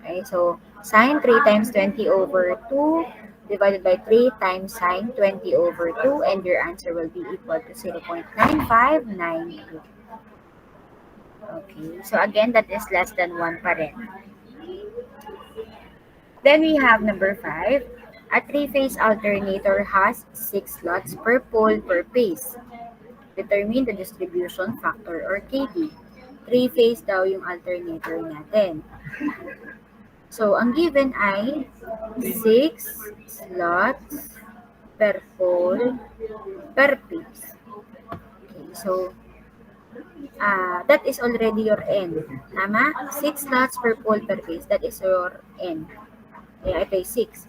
Okay, so sine 3 times 20 over 2 divided by 3 times sine 20 over 2, and your answer will be equal to 0.9592. Okay, so again, that is less than 1 pa rin. Then we have number 5. A three-phase alternator has 6 slots per pole per phase. Determine the distribution factor or KD. Three-phase daw yung alternator natin. So, ang given ay 6 slots per pole per phase. Okay, so, that is already your N. Tama? 6 slots per pole per phase. That is your N. Kaya ito ay 6.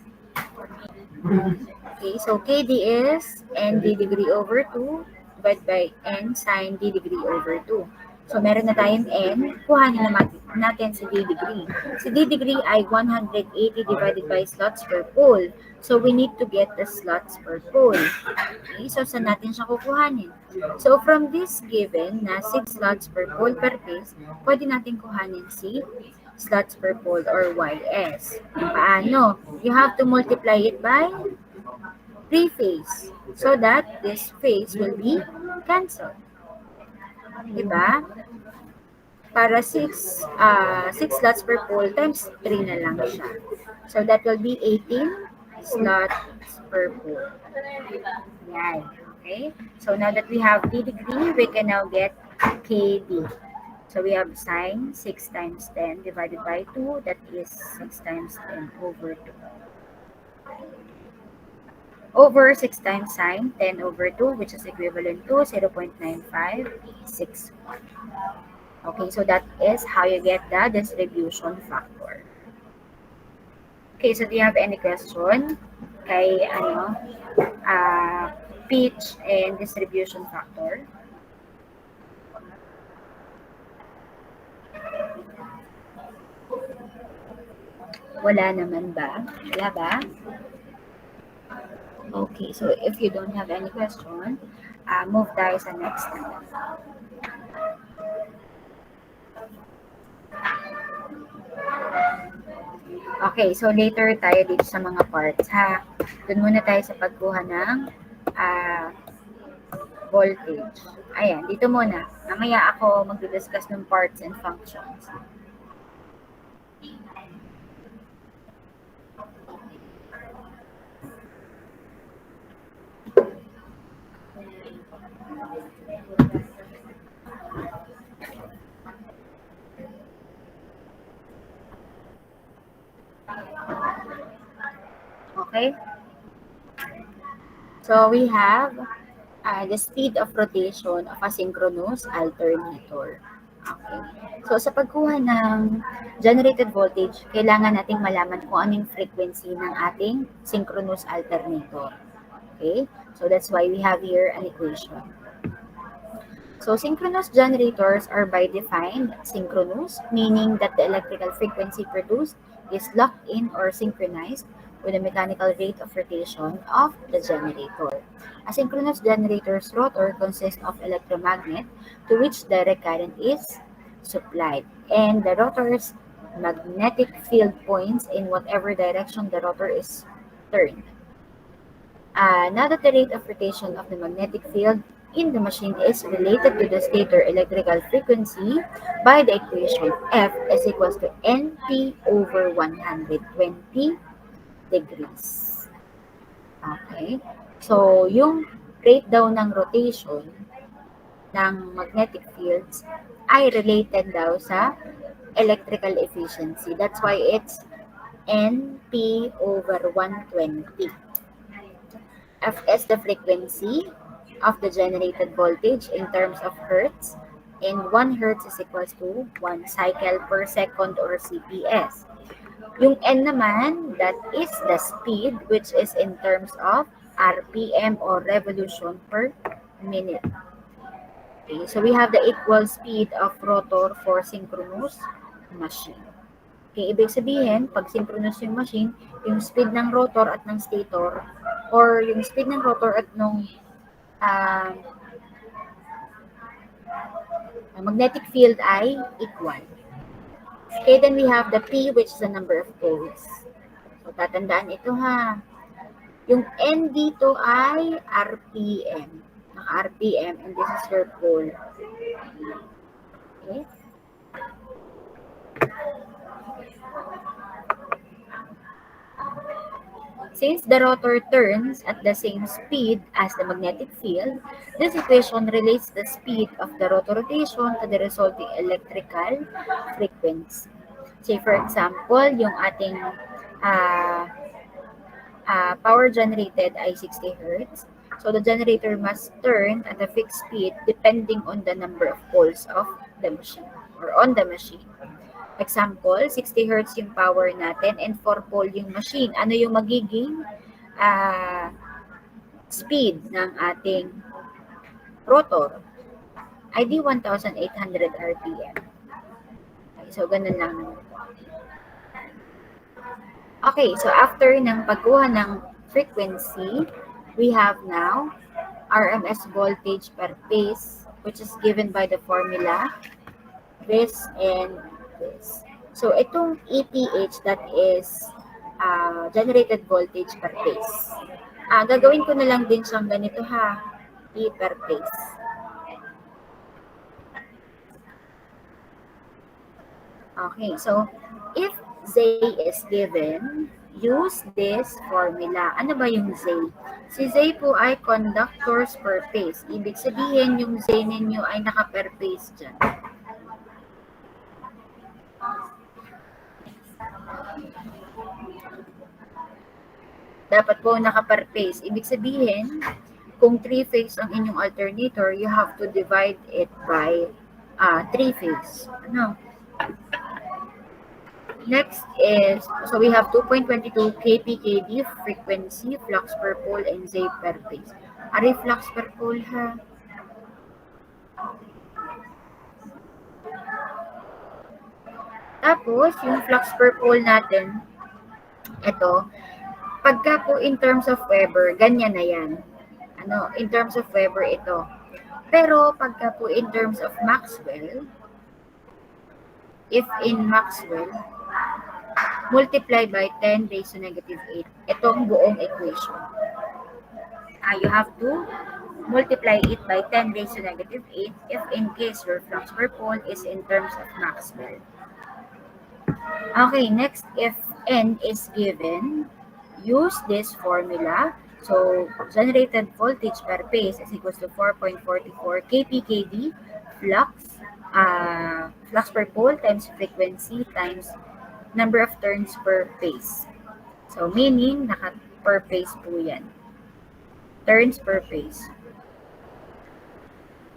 Okay, so KD is ND degree over 2 divided by N sine D degree over 2. So, meron na tayong N. Kuhanin natin si D degree. Si D degree ay 180 divided by slots per pole. So, we need to get the slots per pole. Okay, so saan natin siya kukuhanin? So, from this given na 6 slots per pole per phase, pwede natin kuhanin si slots per pole or YS. Paano? You have to multiply it by 3 phase so that this phase will be cancelled. Diba? Para 6 slots per pole times 3 na lang siya. So that will be 18 slots per pole. Yan. Okay? So now that we have D degree, we can now get KD. So we have sine 6 times 10 divided by 2. That is 6 times 10 over 2. Over 6 times sine 10 over 2, which is equivalent to 0.9561. Okay, so that is how you get the distribution factor. Okay, so do you have any question kay pitch and distribution factor? Wala naman ba? Wala ba? Okay, so if you don't have any question, move tayo sa next step. Okay, so later tayo dito sa mga parts, ha? Doon muna tayo sa pagkuha ng voltage. Ayan, dito muna. Mamaya ako mag-discuss ng parts and functions. Okay? So we have the speed of rotation of a synchronous alternator. Okay. So sa pagkuha ng generated voltage, kailangan nating malaman kung anong frequency ng ating synchronous alternator. Okay? So that's why we have here an equation. So synchronous generators are by defined synchronous, meaning that the electrical frequency produced is locked in or synchronized with the mechanical rate of rotation of the generator. A synchronous generator's rotor consists of electromagnet to which direct current is supplied, and the rotor's magnetic field points in whatever direction the rotor is turned. Now that the rate of rotation of the magnetic field in the machine is related to the stator electrical frequency by the equation F is equals to NP over 120 degrees. Okay? So, yung rate daw ng rotation ng magnetic fields ay related daw sa electrical efficiency. That's why it's NP over 120. F is the frequency of the generated voltage in terms of hertz, and 1 hertz is equals to 1 cycle per second or CPS. Yung N naman, that is the speed, which is in terms of RPM or revolution per minute. Okay, so we have the equal speed of rotor for synchronous machine. Okay, ibig sabihin, pag synchronous yung machine, yung speed ng rotor at ng stator, or yung speed ng rotor at nung magnetic field ay equal. Okay, then we have the P, which is the number of poles. So, tatandaan ito ha. Yung N dito ay RPM. Naka-RPM, and this is your pole. Okay? Since the rotor turns at the same speed as the magnetic field, this equation relates the speed of the rotor rotation to the resulting electrical frequency. Say for example, yung ating power generated ay 60 Hz. So the generator must turn at a fixed speed depending on the number of poles of the machine or on the machine. Example, 60 Hz yung power natin and 4 pole yung machine. Ano yung magiging speed ng ating rotor? ID 1,800 RPM. Okay, so ganun lang naman. Okay, so after ng pagkuha ng frequency, we have now RMS voltage per phase, which is given by the formula, this and this. So, itong EPH, that is generated voltage per phase. Gagawin ko na lang din siyang ganito ha, E per phase. Okay, so if Z is given, use this formula. Ano ba yung Z? Si Z po ay conductors per phase. Ibig sabihin, yung Z ninyo ay naka-per phase dyan. Dapat po naka-per phase. Ibig sabihin, kung 3-phase ang inyong alternator, you have to divide it by 3-phase. Ano? Next is, so we have 2.22 kpkb frequency, flux per pole, and Z per phase. Ari flux per pole ha. Tapos, yung flux per pole natin, ito, pagka po in terms of Weber, ganyan na yan. Ano, in terms of Weber ito. Pero pagka po in terms of Maxwell, if in Maxwell, multiply by 10 raised to negative 8. Itong buong equation. You have to multiply it by 10 raised to negative 8 if in case your flux per pole is in terms of Maxwell. Okay, next, if N is given, use this formula. So, generated voltage per phase is equals to 4.44 kpkb flux, flux per pole times frequency times number of turns per phase. So, meaning, per phase po yan. Turns per phase.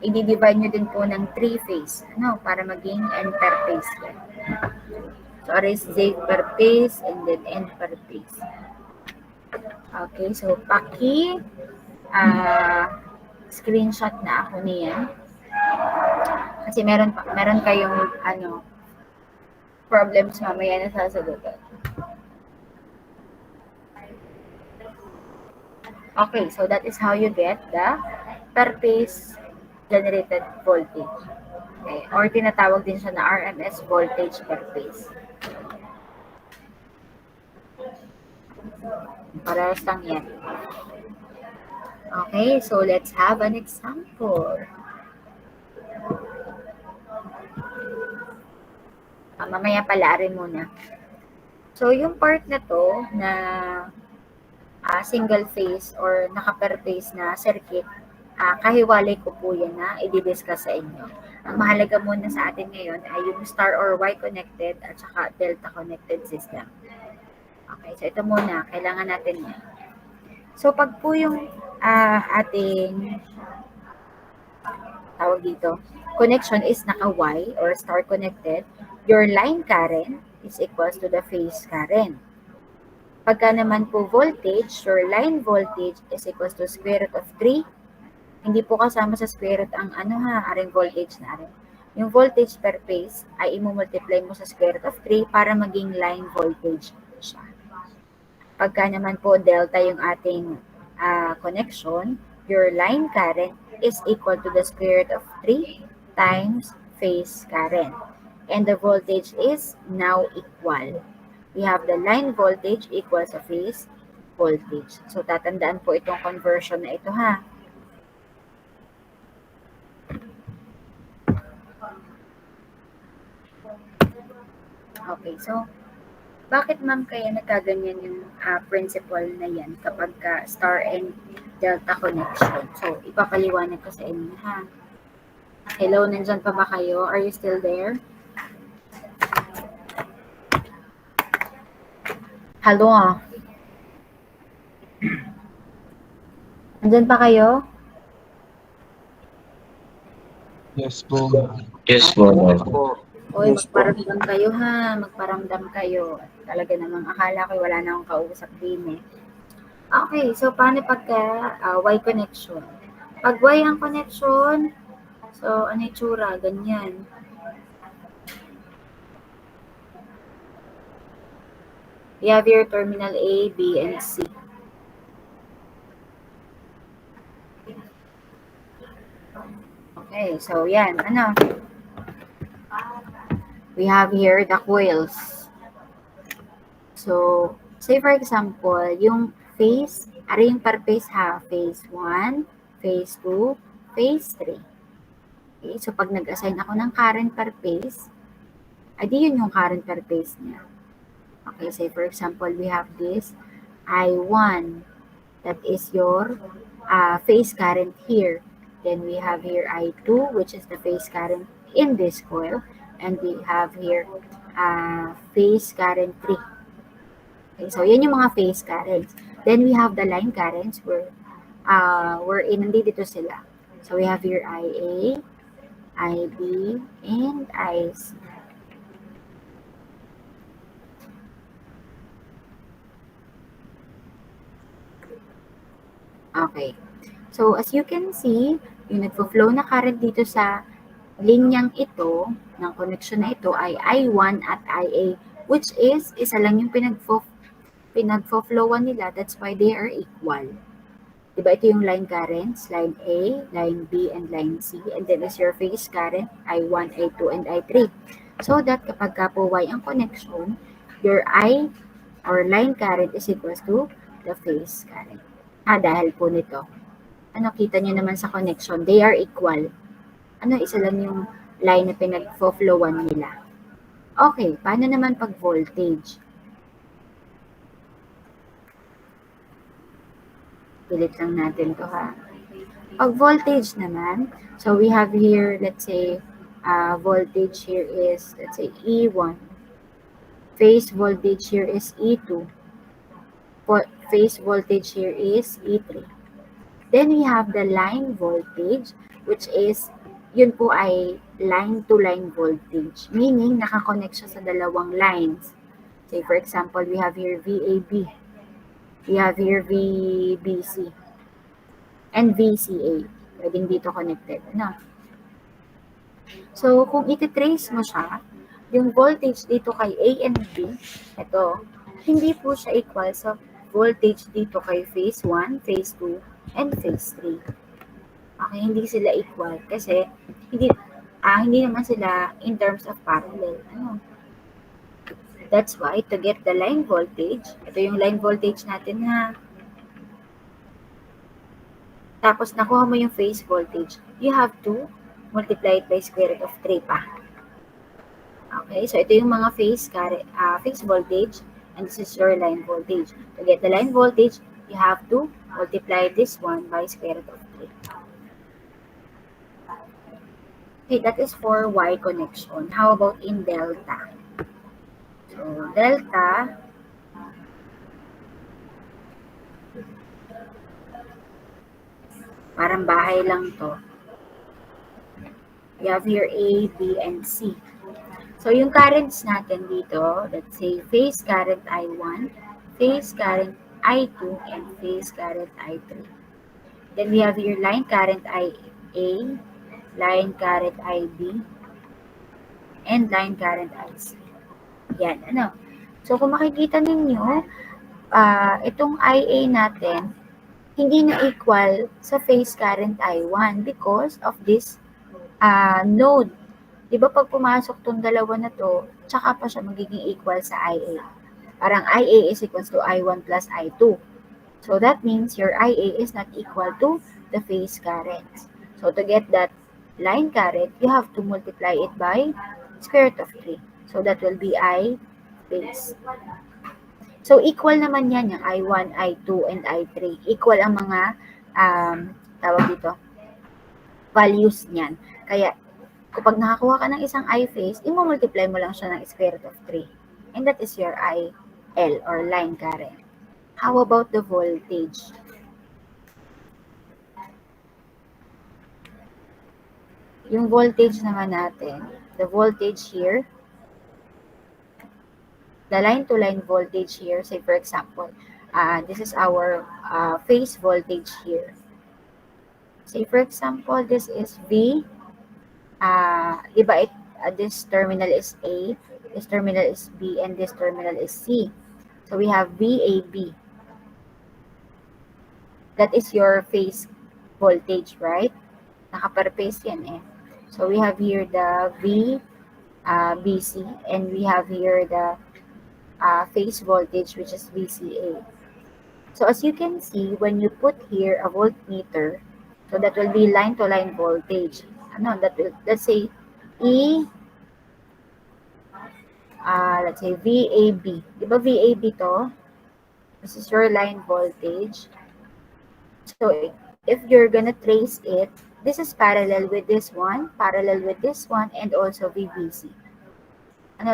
I-divide nyo din po ng 3-phase, ano, para maging N per phase yan. So, aris Z per phase and then N per phase. Okay, so screenshot na ako niyan. Kasi meron kayong problems mamaya na sasagutan. Okay, so that is how you get the per phase generated voltage. Okay, or tinatawag din siya na RMS voltage per phase. Parehas lang yan. Okay, so let's have an example. Mamaya palarin muna. So, yung part na to na single phase or naka-per phase na circuit, kahiwalay ko po yan na i-discuss sa inyo. Ang mahalaga muna sa atin ngayon ay yung star or Y connected at saka delta connected system. Okay, so ito muna, kailangan natin yan. So, pag po yung ating tawag dito, connection is naka-Y or star connected, your line current is equals to the phase current. Pagka naman po voltage, your line voltage is equals to square root of 3 Hindi po kasama sa square root ang aring voltage na aring. Yung voltage per phase ay imumultiply mo sa square root of 3 para maging line voltage siya. Pagka naman po delta yung ating connection, your line current is equal to the square root of 3 times phase current. And the voltage is now equal. We have the line voltage equals sa phase voltage. So, tatandaan po itong conversion na ito ha. Okay, so, bakit ma'am kaya nagkaganyan yung principle na yan kapag star and delta connection? So, ipapaliwanag ko sa inyo ha. Hello, nandyan pa ba kayo? Are you still there? Hello ah. Nandyan pa kayo? Yes po. Yes po. Oy, magparamdam kayo ha. Magparamdam kayo. Talaga namang akala ko wala na akong kausap din eh. Okay, so paano pagka Y connection? Pag Y ang connection, so ano yung tsura? Ganyan. We have here terminal A, B, and C. Okay, so yan. Ano? We have here the coils. So, say for example, yung phase, yung per phase ha, phase 1, phase 2, phase 3. Okay, so pag nag-assign ako ng current per phase, di yun yung current per phase niya. Okay, say for example, we have this I1, that is your phase current here. Then we have here I2, which is the phase current in this coil. And we have here phase current 3. Okay, so yan yung mga phase currents. Then we have the line currents where nandito sila. So we have here IA, IB, and IC. Okay. So as you can see, yung nagfo-flow na current dito sa linyang ito, ng connection na ito ay I1 at IA, which is isa lang yung pinagfo-flowan nila. That's why they are equal. Diba ito yung line currents, line A, line B, and line C. And then is your phase current, I1, I2, and I3. So that kapag po Y ang connection, your I or line current is equals to the phase current. Dahil po nito. Ano, kita nyo naman sa connection, they are equal. Isa lang yung line na pinag-flowan nila. Okay, paano naman pag voltage? Pilit lang natin to ha. Pag voltage naman, so we have here, let's say, voltage here is, let's say, E1. Phase voltage here is E2. Phase voltage here is E3. Then we have the line voltage, which is, yun po ay line-to-line voltage. Meaning, nakakonect siya sa dalawang lines. Say, for example, we have here VAB. We have here VBC. And VCA. Pwedeng dito connected. So, kung iti-trace mo siya, yung voltage dito kay A and B, ito, hindi po siya equal sa voltage dito kay phase 1, phase 2, and phase 3. Okay, hindi sila equal kasi hindi naman sila in terms of parallel. That's why to get the line voltage, ito yung line voltage natin ha. Tapos nakuha mo yung phase voltage, you have to multiply it by square root of 3 pa. Okay, so ito yung mga phase voltage, and this is your line voltage. To get the line voltage, you have to multiply this one by square root of 3. Okay, that is for Y connection. How about in delta? So, delta, parang bahay lang to. We have here A, B, and C. So, yung currents natin dito, let's say phase current I1, phase current I2, and phase current I3. Then we have here line current IA, line current IB, and line current IC. Yan, ano. So, kung makikita ninyo, itong IA natin, hindi na equal sa phase current I1 because of this node. Di ba pag pumasok tong dalawa na to, tsaka pa siya magiging equal sa IA. Parang IA is equals to I1 plus I2. So that means your IA is not equal to the phase current. So to get that line current, you have to multiply it by square root of 3. So that will be I phase. So equal naman yan yung I1, I2, and I3. Equal ang mga tawag dito, values niyan. Kaya kapag nakakuha ka ng isang I phase, i-multiply mo lang siya ng square root of 3. And that is your IL or line current. How about the voltage? Yung voltage naman natin, the voltage here, the line-to-line voltage here, say for example, this is our phase voltage here. Say for example, this is V. Diba this terminal is A, this terminal is B, and this terminal is C. So we have VAB. That is your phase voltage, right? Naka-per-phase yan eh. So we have here the VBC, and we have here the phase voltage, which is VCA. So as you can see, when you put here a voltmeter, so that will be line-to-line voltage. That will, let's say let's say VAB. Diba VAB to? This is your line voltage. So if you're gonna trace it, this is parallel with this one, and also VBC.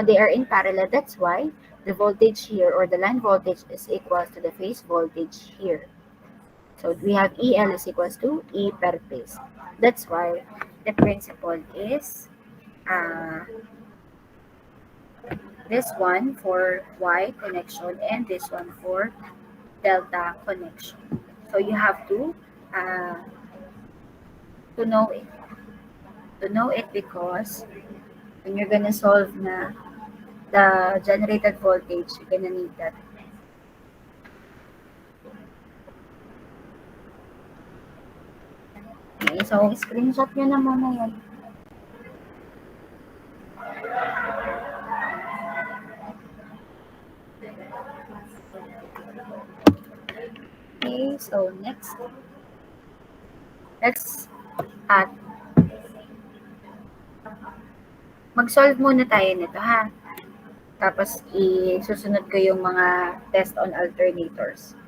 They are in parallel. That's why the voltage here, or the line voltage, is equal to the phase voltage here. So we have EL is equals to E per phase. That's why the principle is this one for Y connection and this one for delta connection. So you have to know it. To know it because when you're gonna solve na the generated voltage, you're gonna need that. Okay, so screenshot nyo na muna yan. Okay, so next, let's mag-solve muna tayo nito ha. Tapos isusunod ko yung mga test on alternators.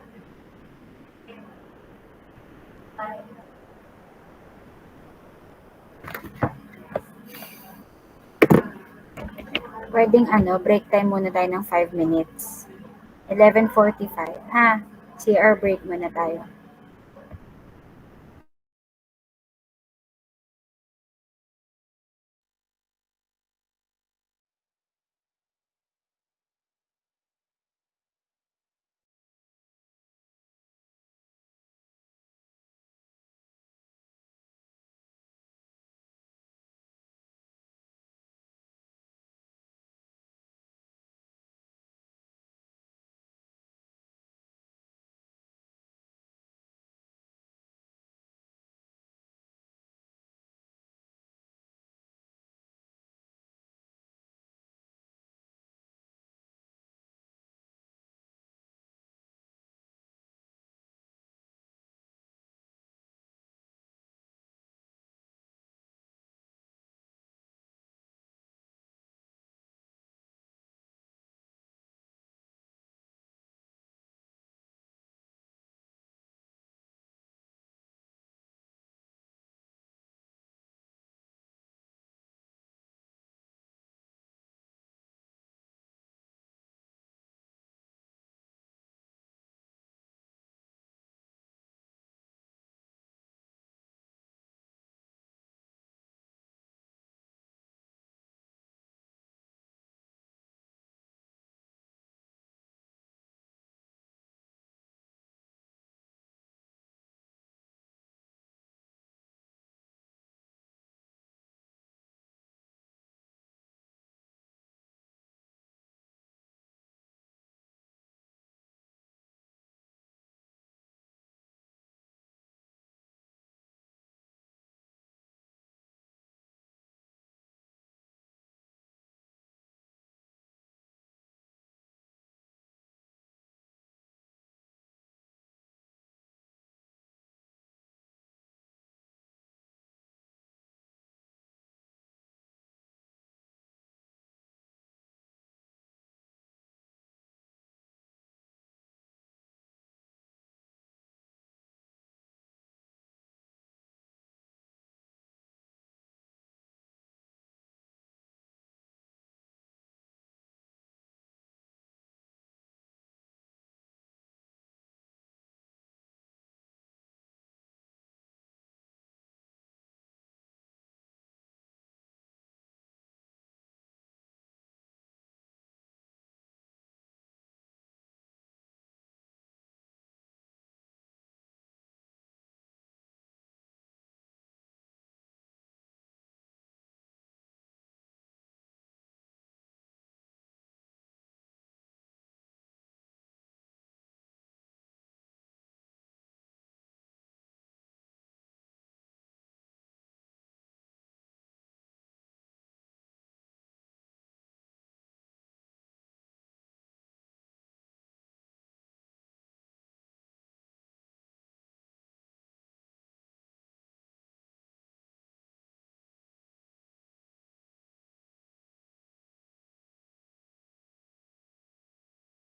Pwedeng break time muna tayo ng 5 minutes. 11:45 ha. CR break muna tayo.